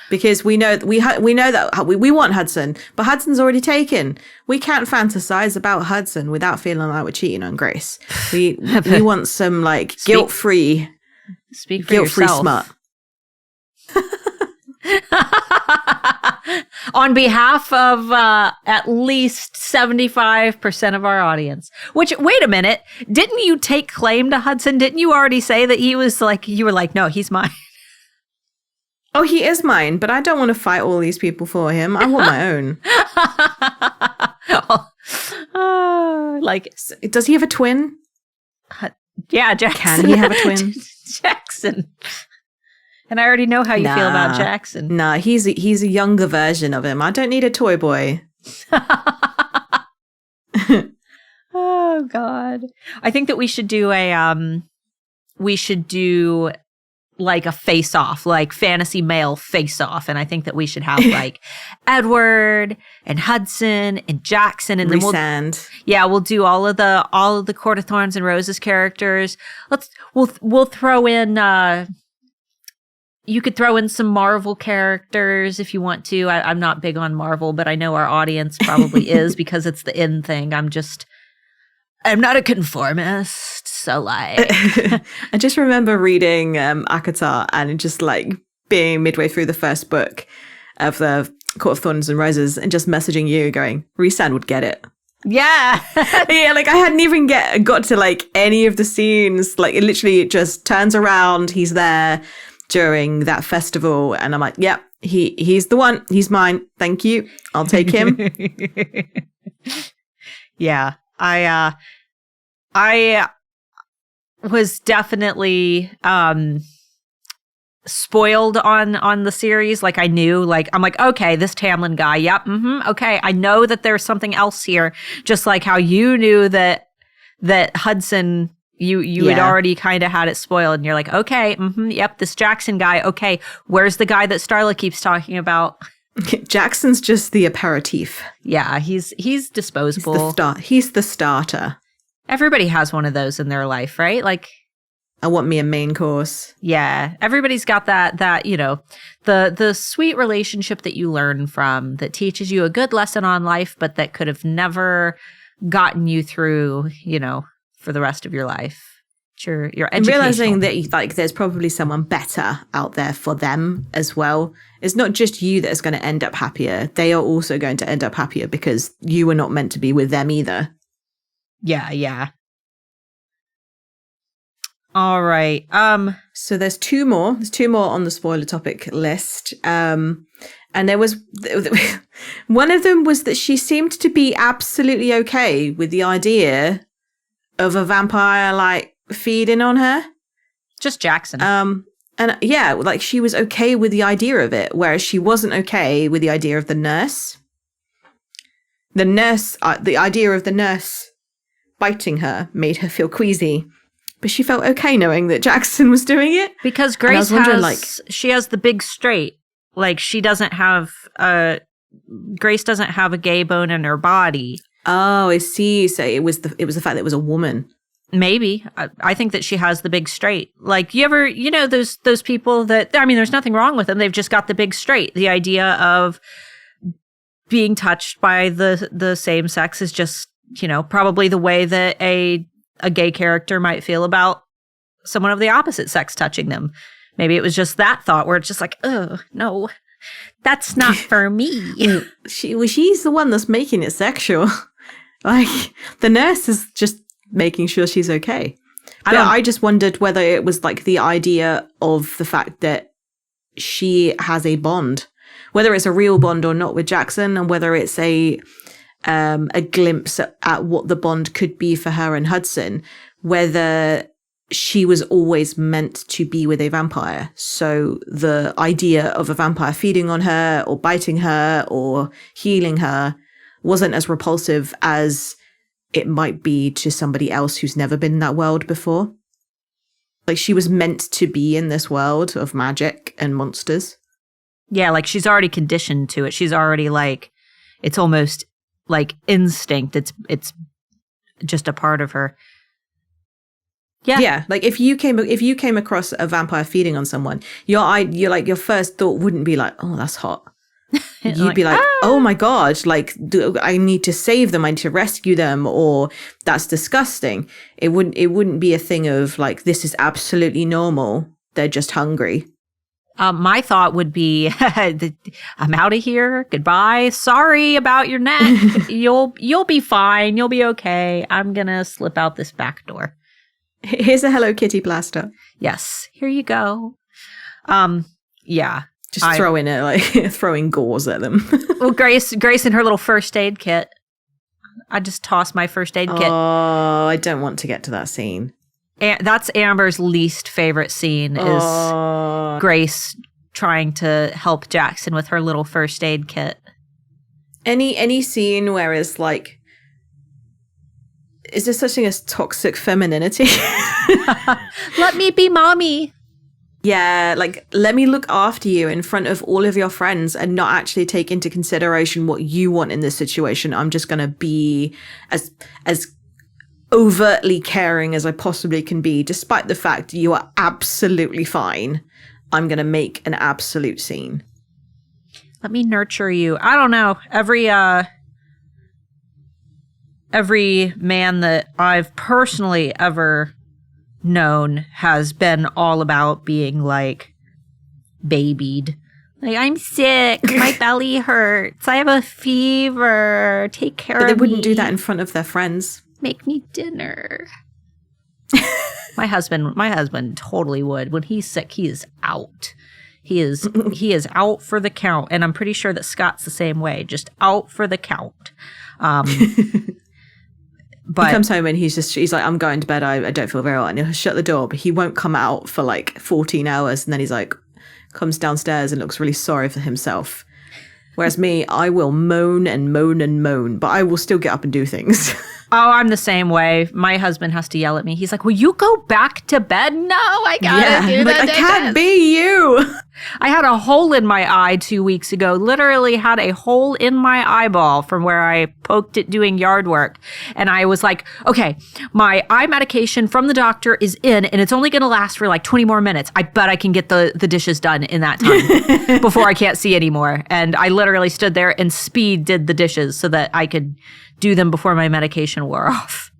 Because we know that we want Hudson, but Hudson's already taken. We can't fantasize about Hudson without feeling like we're cheating on Grace. We want some like guilt-free smut. On behalf of at least 75% of our audience. Which, wait a minute, didn't you take claim to Hudson? Didn't you already say that he was like, you were like, no, he's mine? Oh, he is mine, but I don't want to fight all these people for him. I want my own. Like, does he have a twin? Yeah, Jackson. Can he have a twin? Jackson. And I already know how you feel about Jackson. Nah, he's a younger version of him. I don't need a toy boy. Oh God. I think that we should do like a face-off, like fantasy male face-off. And I think that we should have like Edward and Hudson and Jackson, and then we'll do all of the Court of Thorns and Roses characters. We'll throw in you could throw in some Marvel characters if you want to. I'm not big on Marvel, but I know our audience probably is because it's the in thing. I'm not a conformist, so like... I just remember reading ACOTAR and just like being midway through the first book of the Court of Thorns and Roses and just messaging you going, Rhysand would get it. Yeah. Yeah, like I hadn't even got to like any of the scenes. Like it literally just turns around, he's there during that festival and I'm like, yep, he's the one. He's mine. Thank you. I'll take him. Yeah. I was definitely spoiled on the series. Like I knew, like I'm like, okay, this Tamlin guy, yep, okay, I know that there's something else here. Just like how you knew that Hudson, you had already kind of had it spoiled, and you're like, okay, yep, this Jackson guy, okay, where's the guy that Starla keeps talking about? Jackson's just the aperitif. Yeah, he's disposable. He's the starter. Everybody has one of those in their life, right? Like, I want me a main course. Yeah, everybody's got that you know, the sweet relationship that you learn from that teaches you a good lesson on life, but that could have never gotten you through, you know, for the rest of your life. Your education. Realizing that like there's probably someone better out there for them as well. It's not just you that is going to end up happier. They are also going to end up happier because you were not meant to be with them either. Yeah. All right. So there's two more. There's two more on the spoiler topic list. And there was one of them was that she seemed to be absolutely okay with the idea of a vampire like feeding on her. Just Jackson. And yeah, like she was okay with the idea of it, whereas she wasn't okay with the idea of the nurse. The idea of the nurse biting her made her feel queasy, but she felt okay knowing that Jackson was doing it. Because Grace she has the big straight. Like she doesn't have Grace doesn't have a gay bone in her body. Oh, I see. So it was the fact that it was a woman. Maybe. I think that she has the big straight. Like you know, those people that, I mean, there's nothing wrong with them. They've just got the big straight. The idea of being touched by the same sex is just, you know, probably the way that a gay character might feel about someone of the opposite sex touching them. Maybe it was just that thought where it's just like, oh, no, that's not for me. She's the one that's making it sexual. Like, the nurse is just making sure she's okay. I just wondered whether it was like the idea of the fact that she has a bond, whether it's a real bond or not with Jackson, and whether it's a glimpse at what the bond could be for her and Hudson, whether she was always meant to be with a vampire. So the idea of a vampire feeding on her or biting her or healing her wasn't as repulsive as it might be to somebody else who's never been in that world before. Like, she was meant to be in this world of magic and monsters. Yeah, like she's already conditioned to it. She's already like, it's almost like instinct. It's just a part of her. Yeah. Like if you came across a vampire feeding on someone, your first thought wouldn't be like, oh, that's hot. You'd be like, oh my God, like I need to save them, I need to rescue them, or that's disgusting. It wouldn't be a thing of like, this is absolutely normal. They're just hungry. My thought would be, I'm out of here. Goodbye. Sorry about your neck. You'll be fine. You'll be okay. I'm gonna slip out this back door. Here's a Hello Kitty plaster. Yes, here you go. Yeah. Just throwing gauze at them. Well, Grace in her little first aid kit. I just tossed my first aid kit. Oh, I don't want to get to that scene. That's Amber's least favorite scene is Grace trying to help Jackson with her little first aid kit. Any scene where it's like, is there such thing as toxic femininity? Let me be mommy. Yeah, like, let me look after you in front of all of your friends and not actually take into consideration what you want in this situation. I'm just going to be as overtly caring as I possibly can be, despite the fact you are absolutely fine. I'm going to make an absolute scene. Let me nurture you. I don't know. Every man that I've personally ever known has been all about being like babied. Like, I'm sick, my belly hurts, I have a fever, take care of me. But they wouldn't do that in front of their friends. Make me dinner. My husband totally would. When he's sick, he is out. He is out for the count. And I'm pretty sure that Scott's the same way, just out for the count. But he comes home and he's like, I'm going to bed. I don't feel very well. And he'll shut the door, but he won't come out for like 14 hours. And then he's like, comes downstairs and looks really sorry for himself. Whereas me, I will moan and moan and moan, but I will still get up and do things. Oh, I'm the same way. My husband has to yell at me. He's like, will you go back to bed? No, I gotta do that. I can't be you. I had a hole in my eye 2 weeks ago. Literally had a hole in my eyeball from where I poked it doing yard work. And I was like, okay, my eye medication from the doctor is in and it's only going to last for like 20 more minutes. I bet I can get the dishes done in that time before I can't see anymore. And I literally stood there and speed did the dishes so that I could do them before my medication wore off.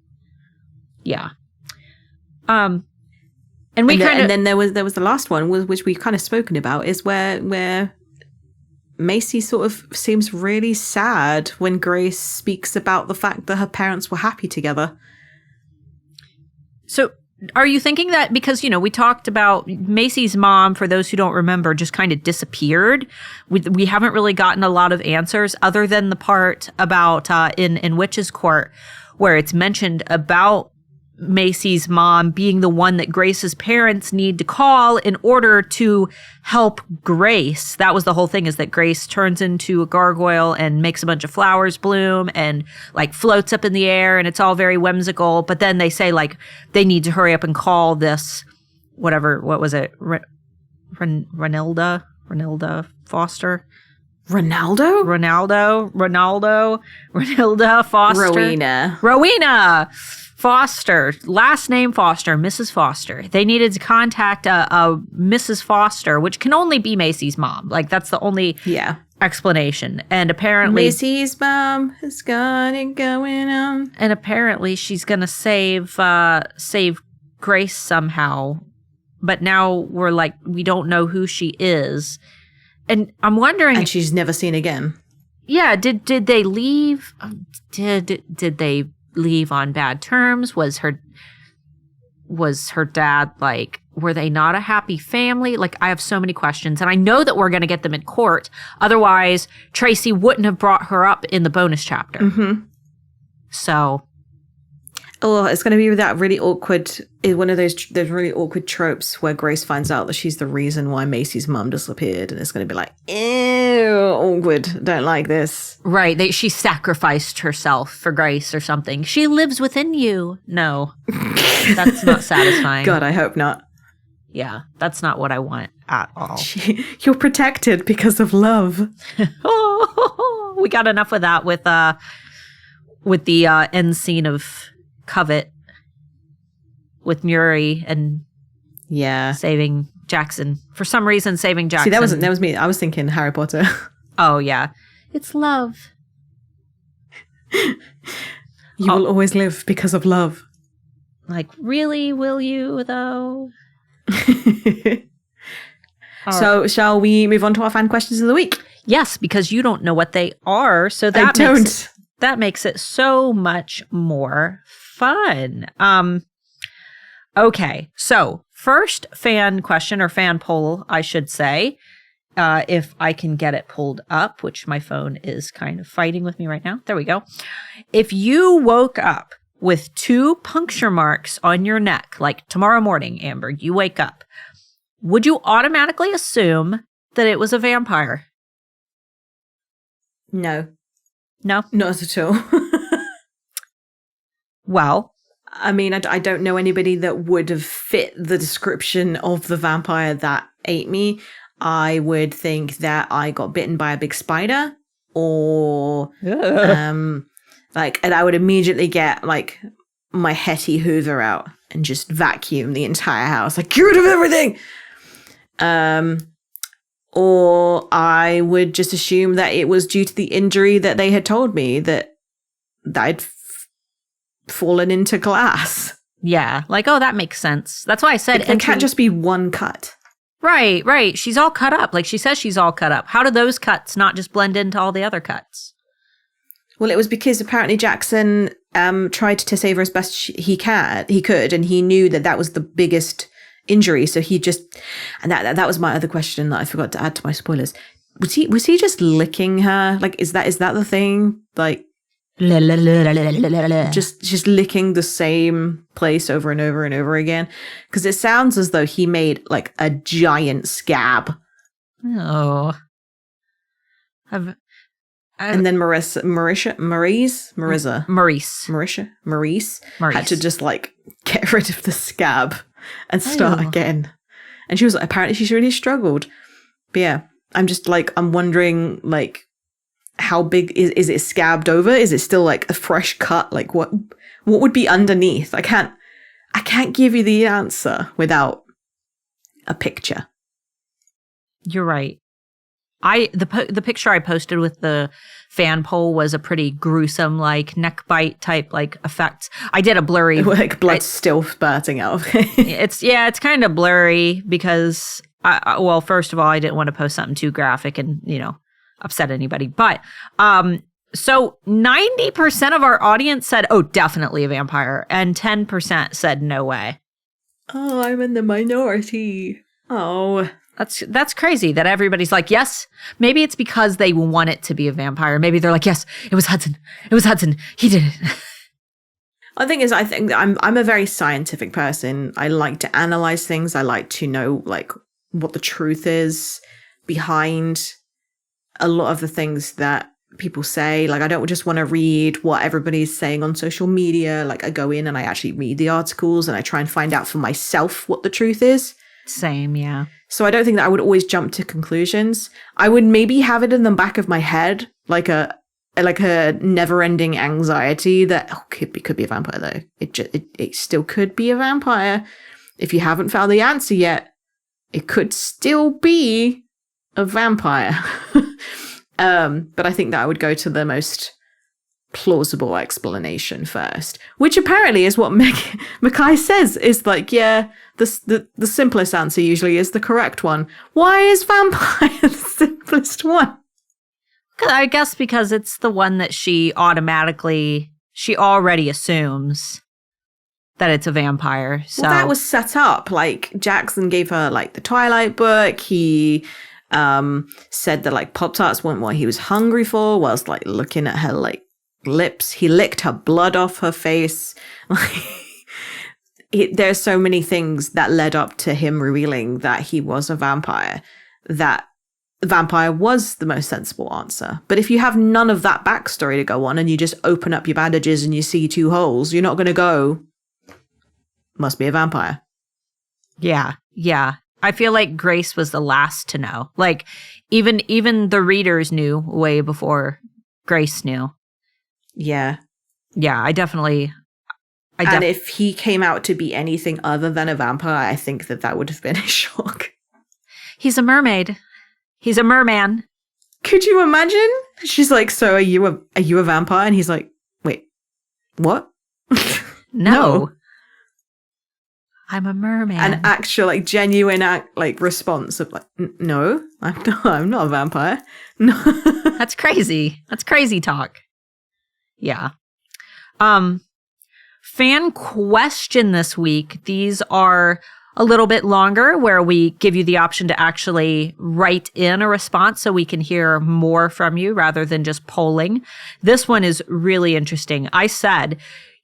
Yeah. And then there was the last one, which we've kind of spoken about, is where Macy sort of seems really sad when Grace speaks about the fact that her parents were happy together. So are you thinking that because, we talked about Macy's mom, for those who don't remember, just kind of disappeared? We haven't really gotten a lot of answers other than the part about in Witch's Court where it's mentioned about Macy's mom being the one that Grace's parents need to call in order to help Grace. That was the whole thing, is that Grace turns into a gargoyle and makes a bunch of flowers bloom and like floats up in the air and it's all very whimsical. But then they say like they need to hurry up and call this whatever, what was it? Renilda Foster. Renilda Foster. Rowena Foster, last name Foster, Mrs. Foster. They needed to contact a Mrs. Foster, which can only be Macy's mom. Like, that's the only explanation. And apparently Macy's mom has got it going on. And apparently she's going to save Grace somehow. But now we're like, we don't know who she is. And I'm wondering... And she's never seen again. Yeah, did they leave? Did they leave on bad terms? Was her dad like, were they not a happy family? Like, I have so many questions, and I know that we're going to get them in court. Otherwise, Tracy wouldn't have brought her up in the bonus chapter. Mm-hmm. So, Oh, it's going to be that really awkward, one of those really awkward tropes where Grace finds out that she's the reason why Macy's mum disappeared. And it's going to be like, ew, awkward. Don't like this. Right. She sacrificed herself for Grace or something. She lives within you. No, that's not satisfying. God, I hope not. Yeah, that's not what I want at all. You're protected because of love. We got enough of that with the end scene of Covet with Muri and saving Jackson. For some reason, saving Jackson. See, that was me. I was thinking Harry Potter. Oh, yeah. It's love. You will always live because of love. Like, really, will you, though? So, shall we move on to our fan questions of the week? Yes, because you don't know what they are, so that makes it so much more fun. Okay, so first fan question, or fan poll, I should say, if I can get it pulled up, which my phone is kind of fighting with me right now. There we go. If you woke up with 2 puncture marks on your neck, like tomorrow morning, Amber, you wake up, would you automatically assume that it was a vampire? No. No? Not at all. Well, I mean, I don't know anybody that would have fit the description of the vampire that ate me. I would think that I got bitten by a big spider, or and I would immediately get like my Hetty Hoover out and just vacuum the entire house, like, get rid of everything. Or I would just assume that it was due to the injury that they had told me, that I'd fallen into glass. Yeah, like, oh, that makes sense. That's why I said it can't just be one cut. Right. She's all cut up. Like, she says she's all cut up. How do those cuts not just blend into all the other cuts? Well, it was because apparently Jackson tried to save her as best he could, and he knew that was the biggest injury. So he just, and that was my other question that I forgot to add to my spoilers. Was he just licking her? Like, is that the thing? Like, just licking the same place over and over and over again? Because it sounds as though he made like a giant scab. Oh, and then Maurice had to just like get rid of the scab and start again. And she was like, apparently she's really struggled. But yeah, I'm wondering, like, how big is it scabbed over? Is it still like a fresh cut? Like, what would be underneath? I can't give you the answer without a picture. You're right. The picture I posted with the fan poll was a pretty gruesome, like, neck bite type, like, effect. I did a blurry, like, blood still spurting out. It's kind of blurry because well, first of all, I didn't want to post something too graphic and, upset anybody. But so 90% of our audience said, "Oh, definitely a vampire," and 10% said, "No way." Oh, I'm in the minority. Oh. That's crazy that everybody's like, yes. Maybe it's because they want it to be a vampire. Maybe they're like, yes, it was Hudson. He did it. The thing is, I think I'm a very scientific person. I like to analyze things. I like to know, like, what the truth is behind a lot of the things that people say. Like, I don't just want to read what everybody's saying on social media. Like, I go in and I actually read the articles and I try and find out for myself what the truth is. Same, yeah. So I don't think that I would always jump to conclusions. I would maybe have it in the back of my head, like a never-ending anxiety that could be a vampire though. It still could be a vampire. If you haven't found the answer yet, it could still be a vampire. But I think that I would go to the most plausible explanation first, which apparently is what Mackay says is like, yeah, the simplest answer usually is the correct one. Why is vampire the simplest one? I guess because it's the one that she already assumes that it's a vampire. So well, that was set up. Like, Jackson gave her like the Twilight book. He said that like Pop-Tarts weren't what he was hungry for, whilst like looking at her like lips. He licked her blood off her face. There's so many things that led up to him revealing that he was a vampire, that vampire was the most sensible answer. But if you have none of that backstory to go on and you just open up your bandages and you see 2 holes, you're not going to go, must be a vampire. Yeah. I feel like Grace was the last to know. Like, even the readers knew way before Grace knew. Yeah. Yeah, I definitely... And if he came out to be anything other than a vampire, I think that would have been a shock. He's a mermaid. He's a merman. Could you imagine? She's like, so are you a vampire? And he's like, wait, what? No. I'm a merman. An actual, like, genuine response of like, no, I'm not a vampire. No. That's crazy. That's crazy talk. Yeah. Fan question this week. These are a little bit longer, where we give you the option to actually write in a response so we can hear more from you rather than just polling. This one is really interesting. I said,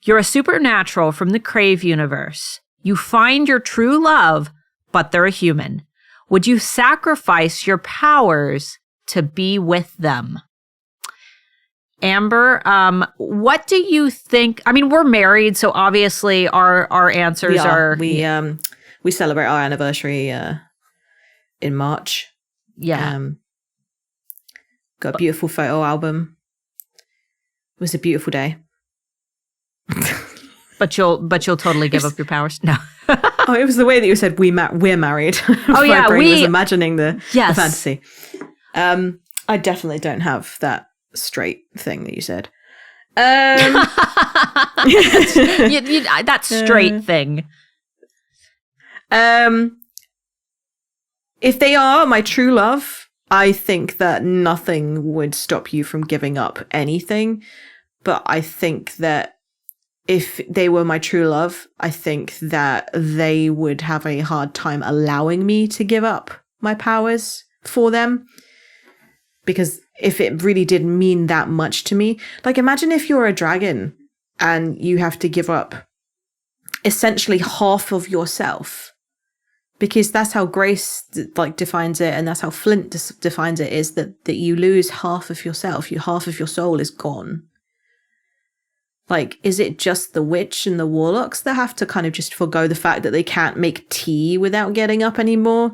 you're a supernatural from the Crave universe. You find your true love, but they're a human. Would you sacrifice your powers to be with them? Amber, what do you think? I mean, we're married, so obviously our answers are... We celebrate our anniversary in March. Yeah. Got a beautiful photo album. It was a beautiful day. But you'll totally give up your powers? No. Oh, it was the way that you said we're married. Oh, yeah. My brain was imagining the fantasy. I definitely don't have that straight thing that you said. That straight thing. If they are my true love, I think that nothing would stop you from giving up anything. But I think that if they were my true love, I think that they would have a hard time allowing me to give up my powers for them. Because if it really did mean that much to me, like, imagine if you're a dragon and you have to give up essentially half of yourself. Because that's how Grace defines it, and that's how Flint defines it, is that you lose half of yourself. Half of your soul is gone. Like, is it just the witch and the warlocks that have to kind of just forgo the fact that they can't make tea without getting up anymore?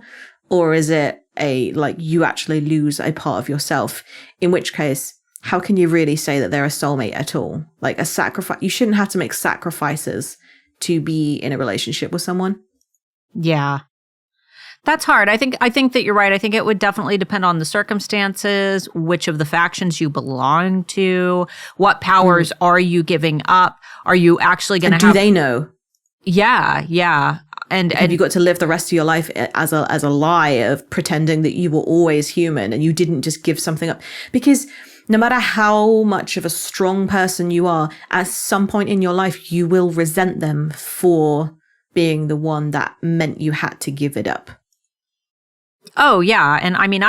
Or is it you actually lose a part of yourself? In which case, how can you really say that they're a soulmate at all? Like, a sacrifice, you shouldn't have to make sacrifices to be in a relationship with someone. Yeah. That's hard. I think that you're right. I think it would definitely depend on the circumstances, which of the factions you belong to, what powers are you giving up? Are you actually going to do they know? Yeah. And have you got to live the rest of your life as a lie of pretending that you were always human and you didn't just give something up? Because no matter how much of a strong person you are, at some point in your life, you will resent them for being the one that meant you had to give it up. Oh, yeah. And I mean,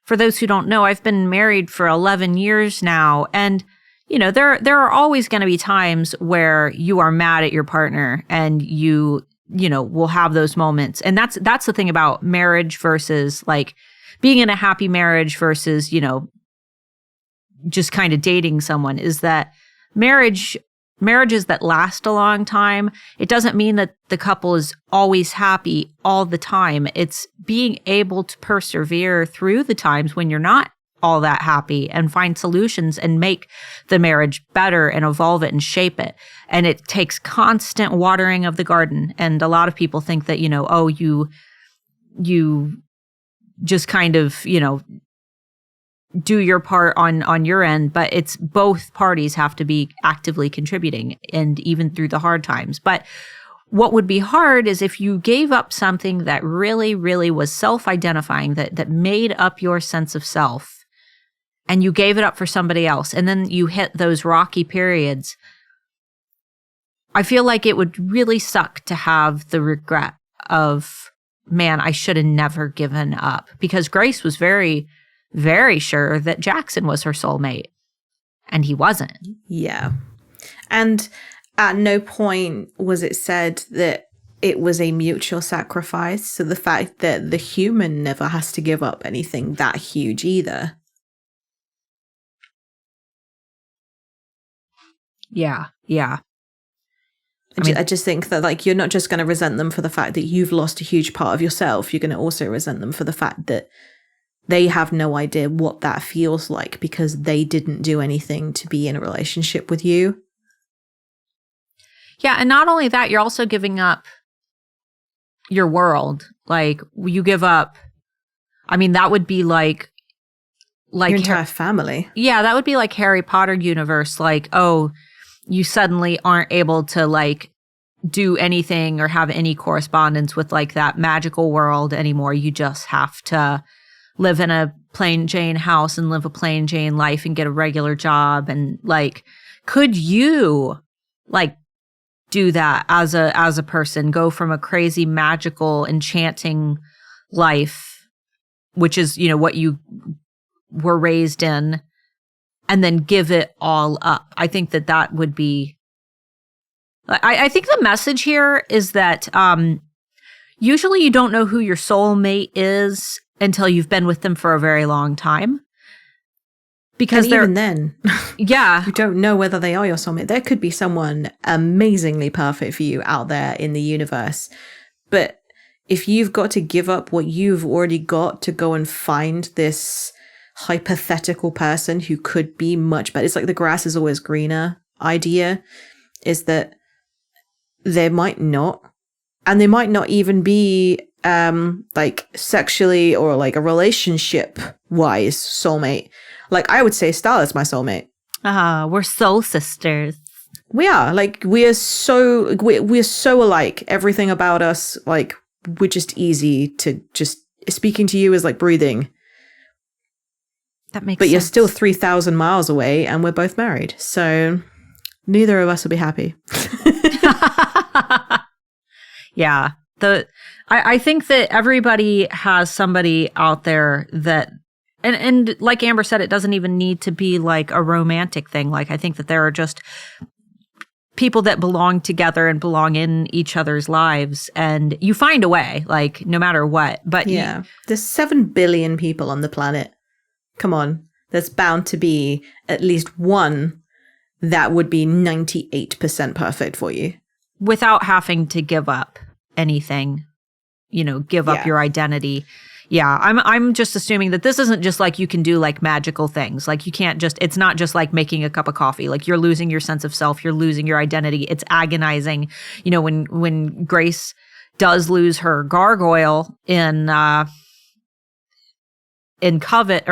for those who don't know, I've been married for 11 years now. And, there are always going to be times where you are mad at your partner and you will have those moments. And that's the thing about marriage versus like being in a happy marriage versus, just kind of dating someone, is that marriages that last a long time, it doesn't mean that the couple is always happy all the time. It's being able to persevere through the times when you're not all that happy and find solutions and make the marriage better and evolve it and shape it. And it takes constant watering of the garden. And a lot of people think that, you just kind of, do your part on your end, but it's both parties have to be actively contributing, and even through the hard times. But what would be hard is if you gave up something that really, really was self-identifying, that made up your sense of self, and you gave it up for somebody else, and then you hit those rocky periods. I feel like it would really suck to have the regret of, man, I should have never given up, because Grace was very, very sure that Jackson was her soulmate. and he wasn't. Yeah. And at no point was it said that it was a mutual sacrifice. So the fact that the human never has to give up anything that huge either. Yeah. I just think that, like, you're not just going to resent them for the fact that you've lost a huge part of yourself. You're going to also resent them for the fact that they have no idea what that feels like because they didn't do anything to be in a relationship with you. Yeah, and not only that, you're also giving up your world. Like, you give up, I mean, that would be like your entire family. Yeah, that would be like Harry Potter universe. Like, oh, you suddenly aren't able to, like, do anything or have any correspondence with, like, that magical world anymore. You just have to live in a plain Jane house and live a plain Jane life and get a regular job. And, like, could you, like, do that as a person, go from a crazy, magical, enchanting life, which is, you know, what you were raised in, and then give it all up? I think that would be, I think the message here is that usually you don't know who your soulmate is until you've been with them for a very long time. Because even then, yeah, you don't know whether they are your soulmate. There could be someone amazingly perfect for you out there in the universe. But if you've got to give up what you've already got to go and find this hypothetical person who could be much better, it's like the grass is always greener idea, is that they might not. And they might not even be like sexually or like a relationship wise soulmate. Like, I would say Starla's my soulmate. We're soul sisters. We are. Like, we're so alike. Everything about us, like, we're just easy to just, speaking to you is like breathing. That makes sense. But you're still 3,000 miles away and we're both married. So neither of us will be happy. Yeah. I think that everybody has somebody out there that, and like Amber said, it doesn't even need to be like a romantic thing. Like, I think that there are just people that belong together and belong in each other's lives, and you find a way, like, no matter what. But yeah, there's 7 billion people on the planet. Come on. There's bound to be at least one that would be 98% perfect for you. Without having to give up anything, you know, give up your identity. Yeah, I'm just assuming that this isn't just like you can do like magical things. Like, you can't just, it's not just like making a cup of coffee. Like, you're losing your sense of self, you're losing your identity. It's agonizing. You know, when Grace does lose her gargoyle in Covet,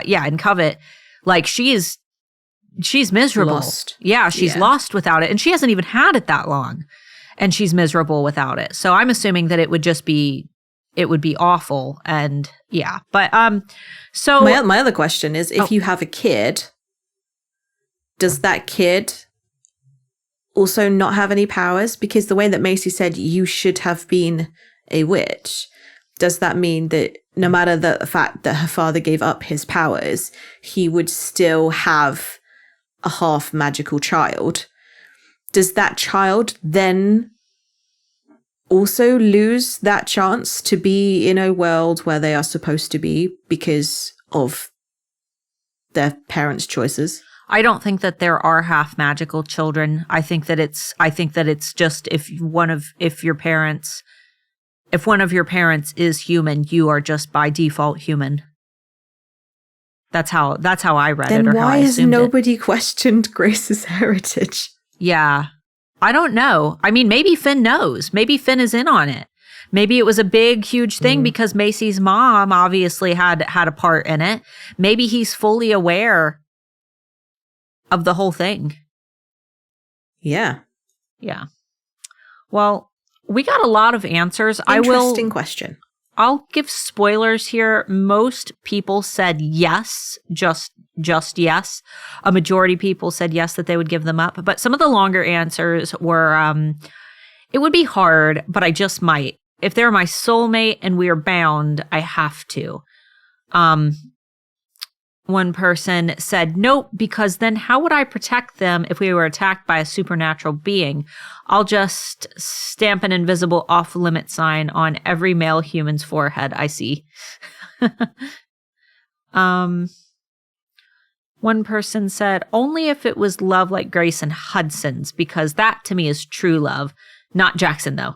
in Covet, like, she's miserable. Lost. Yeah, she's lost without it. And she hasn't even had it that long. And she's miserable without it. So I'm assuming that it would be awful. And yeah. But so my other question is, if you have a kid, does that kid also not have any powers? Because the way that Macy said you should have been a witch, does that mean that no matter the fact that her father gave up his powers, he would still have a half magical child? Does that child then also lose that chance to be in a world where they are supposed to be because of their parents' choices? I don't think that there are half magical children. I think that it's just if one of your parents is human, you are just by default human. That's how I read it, or how I assumed it. Then why has nobody questioned Grace's heritage? Yeah. I don't know. I mean, maybe Finn knows. Maybe Finn is in on it. Maybe it was a big, huge thing because Macy's mom obviously had a part in it. Maybe he's fully aware of the whole thing. Yeah. Yeah. Well, we got a lot of answers. Interesting question. I'll give spoilers here. Most people said yes, just yes. A majority of people said yes, that they would give them up. But some of the longer answers were, it would be hard, but I just might. If they're my soulmate and we are bound, I have to. One person said, nope, because then how would I protect them if we were attacked by a supernatural being? I'll just stamp an invisible off-limit sign on every male human's forehead I see. One person said, only if it was love like Grace and Hudson's, because that to me is true love. Not Jackson, though.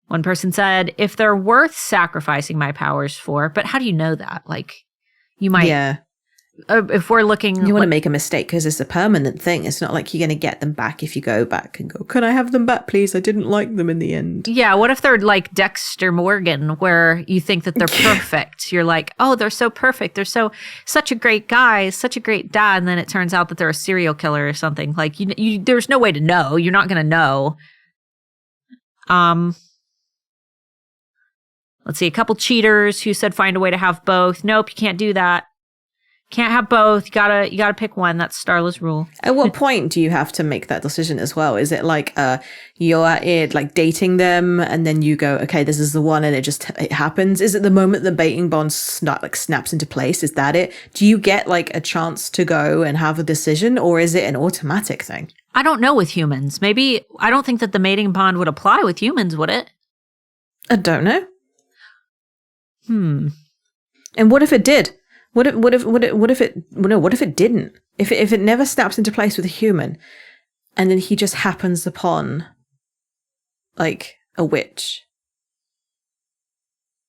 One person said, if they're worth sacrificing my powers for, but how do you know that? Like, you might, if we're looking. You want to make a mistake because it's a permanent thing. It's not like you're going to get them back if you go back and go, can I have them back, please? I didn't like them in the end. Yeah, what if they're like Dexter Morgan, where you think that they're perfect? You're like, oh, they're so perfect. They're such a great guy, such a great dad. And then it turns out that they're a serial killer or something. Like, you there's no way to know. You're not going to know. Let's see, a couple cheaters who said find a way to have both. Nope, you can't do that. Can't have both. You gotta pick one. That's Starla's rule. At what point do you have to make that decision as well? Is it like you're like dating them and then you go, okay, this is the one, and it happens? Is it the moment the baiting bond snaps into place? Is that it? Do you get like a chance to go and have a decision, or is it an automatic thing? I don't know with humans. Maybe I don't think that the mating bond would apply with humans, would it? I don't know. And what if it did? What if it didn't? If it never snaps into place with a human, and then he just happens upon like a witch,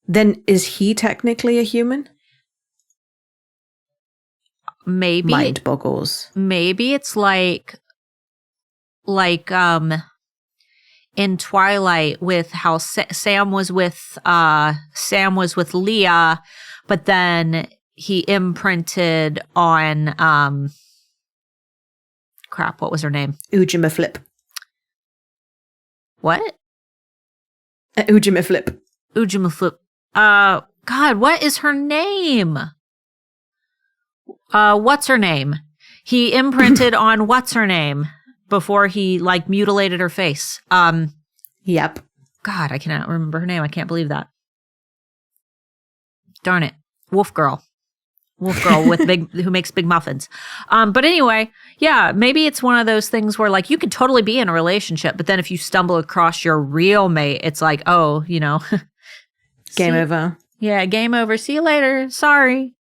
then is he technically a human? Maybe. Mind boggles. Maybe it's like in Twilight with how Sam was with Leah, but then he imprinted on what was her name? Ujima Flip. What? Ujima Flip. Ujima Flip. God, what is her name? What's her name? He imprinted on what's her name before he like mutilated her face. Yep. God, I cannot remember her name. I can't believe that. Darn it. Wolf Girl with who makes big muffins. But anyway, yeah, maybe it's one of those things where like you could totally be in a relationship, but then if you stumble across your real mate, it's like, oh, game over. Yeah, game over. See you later. Sorry.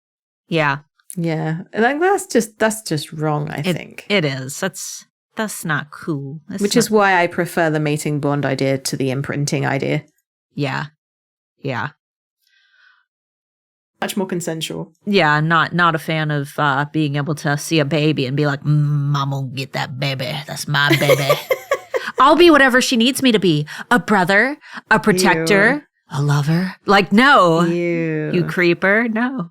Yeah. Yeah. Like that's just wrong, I think. It is. That's not cool. Which is why I prefer the mating bond idea to the imprinting idea. Yeah. Yeah. Much more consensual. Yeah, not a fan of being able to see a baby and be like, I'm gonna get that baby. That's my baby. I'll be whatever she needs me to be. A brother, a protector, a lover. Like, no. You creeper. No.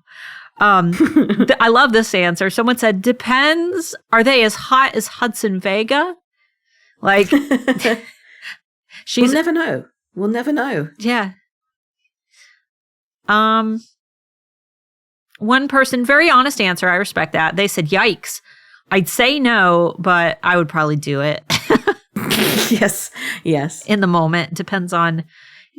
I love this answer. Someone said, depends. Are they as hot as Hudson Vega? Like, we'll never know. We'll never know. Yeah. One person, very honest answer. I respect that. They said, yikes. I'd say no, but I would probably do it. Yes. In the moment. It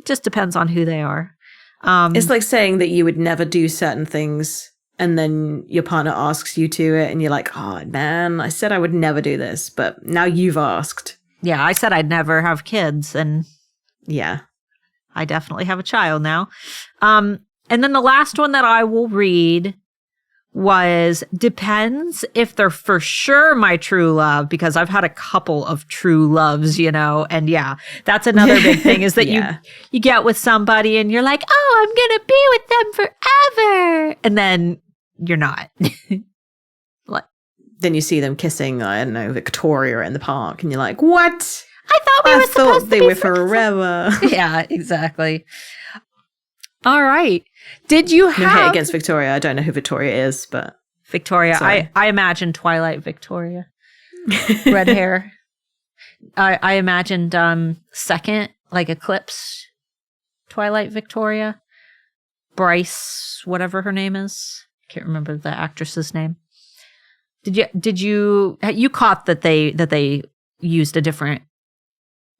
just depends on who they are. It's like saying that you would never do certain things and then your partner asks you to it and you're like, oh man, I said I would never do this, but now you've asked. Yeah, I said I'd never have kids, and yeah, I definitely have a child now. And then the last one that I will read was, depends if they're for sure my true love, because I've had a couple of true loves, and yeah, that's another big thing is that you get with somebody and you're like, oh, I'm going to be with them forever. And then you're not. Then you see them kissing, I don't know, Victoria in the park and you're like, what? I thought they were forever. Yeah, exactly. All right. Did you have... No hate against Victoria. I don't know who Victoria is, but... Victoria. I imagine Twilight Victoria. Red hair. I imagined second, like Eclipse Twilight Victoria. Bryce, whatever her name is. I can't remember the actress's name. Did you caught that they used a different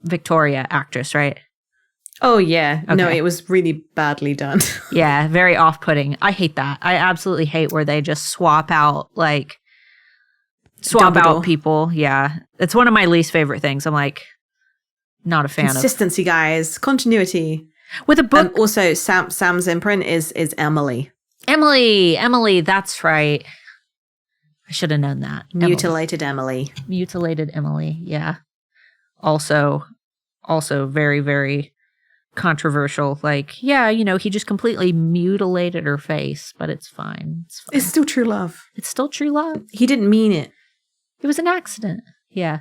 Victoria actress, right? Oh, yeah. Okay. No, it was really badly done. Yeah, very off-putting. I hate that. I absolutely hate where they just swap out Dumbledore. people. Yeah. It's one of my least favorite things. I'm like, not a fan of. Consistency, guys. Continuity. With a book. Also, Sam's imprint is Emily. Emily, that's right. I should have known that. Mutilated Emily. Mutilated Emily, yeah. Also very, very controversial. Like, yeah, he just completely mutilated her face, but it's fine. It's still true love. It's still true love. He didn't mean it. It was an accident. Yeah.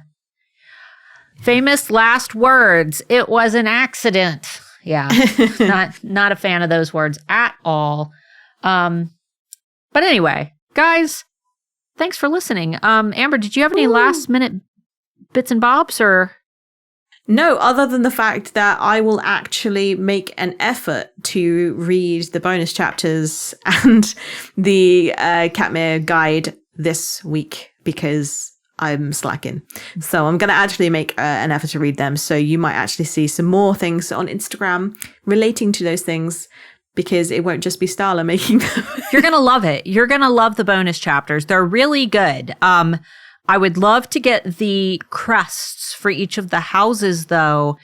Famous last words. It was an accident. Yeah. not a fan of those words at all. But anyway, guys, thanks for listening. Amber, did you have any last minute bits and bobs or? No, other than the fact that I will actually make an effort to read the bonus chapters and the Katmere guide this week because I'm slacking. So I'm going to actually make an effort to read them. So you might actually see some more things on Instagram relating to those things because it won't just be Starla making them. You're going to love it. You're going to love the bonus chapters. They're really good. I would love to get the crests for each of the houses, though.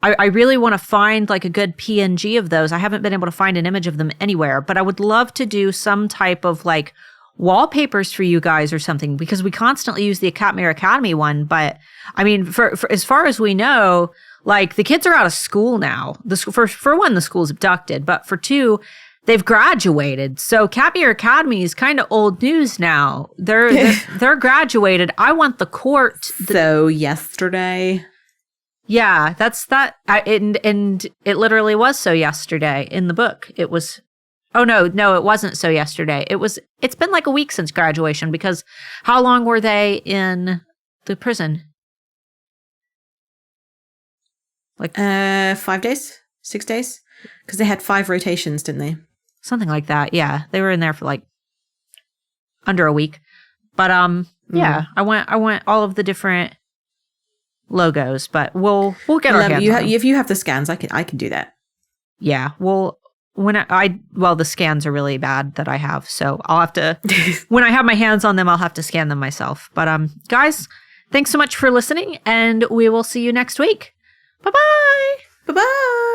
I really want to find like a good PNG of those. I haven't been able to find an image of them anywhere, but I would love to do some type of like wallpapers for you guys or something because we constantly use the Katmere Academy one. But I mean, for as far as we know, like the kids are out of school now. For one, the school's abducted, but for two, they've graduated. So Katmere Academy is kind of old news now. They're graduated. I want the court. So yesterday. Yeah, that's that. And it literally was so yesterday in the book. It was. Oh, no, it wasn't so yesterday. It's been like a week since graduation because how long were they in the prison? Like 5 days, 6 days, because they had 5 rotations, didn't they? Something like that. Yeah, they were in there for like under a week. But yeah, I want all of the different logos, but we'll get our hands on them. If you have the scans, I can do that. Yeah, well. The scans are really bad that I have, so I'll have to, when I have my hands on them, I'll have to scan them myself. But guys, thanks so much for listening, and we will see you next week. Bye-bye. Bye-bye.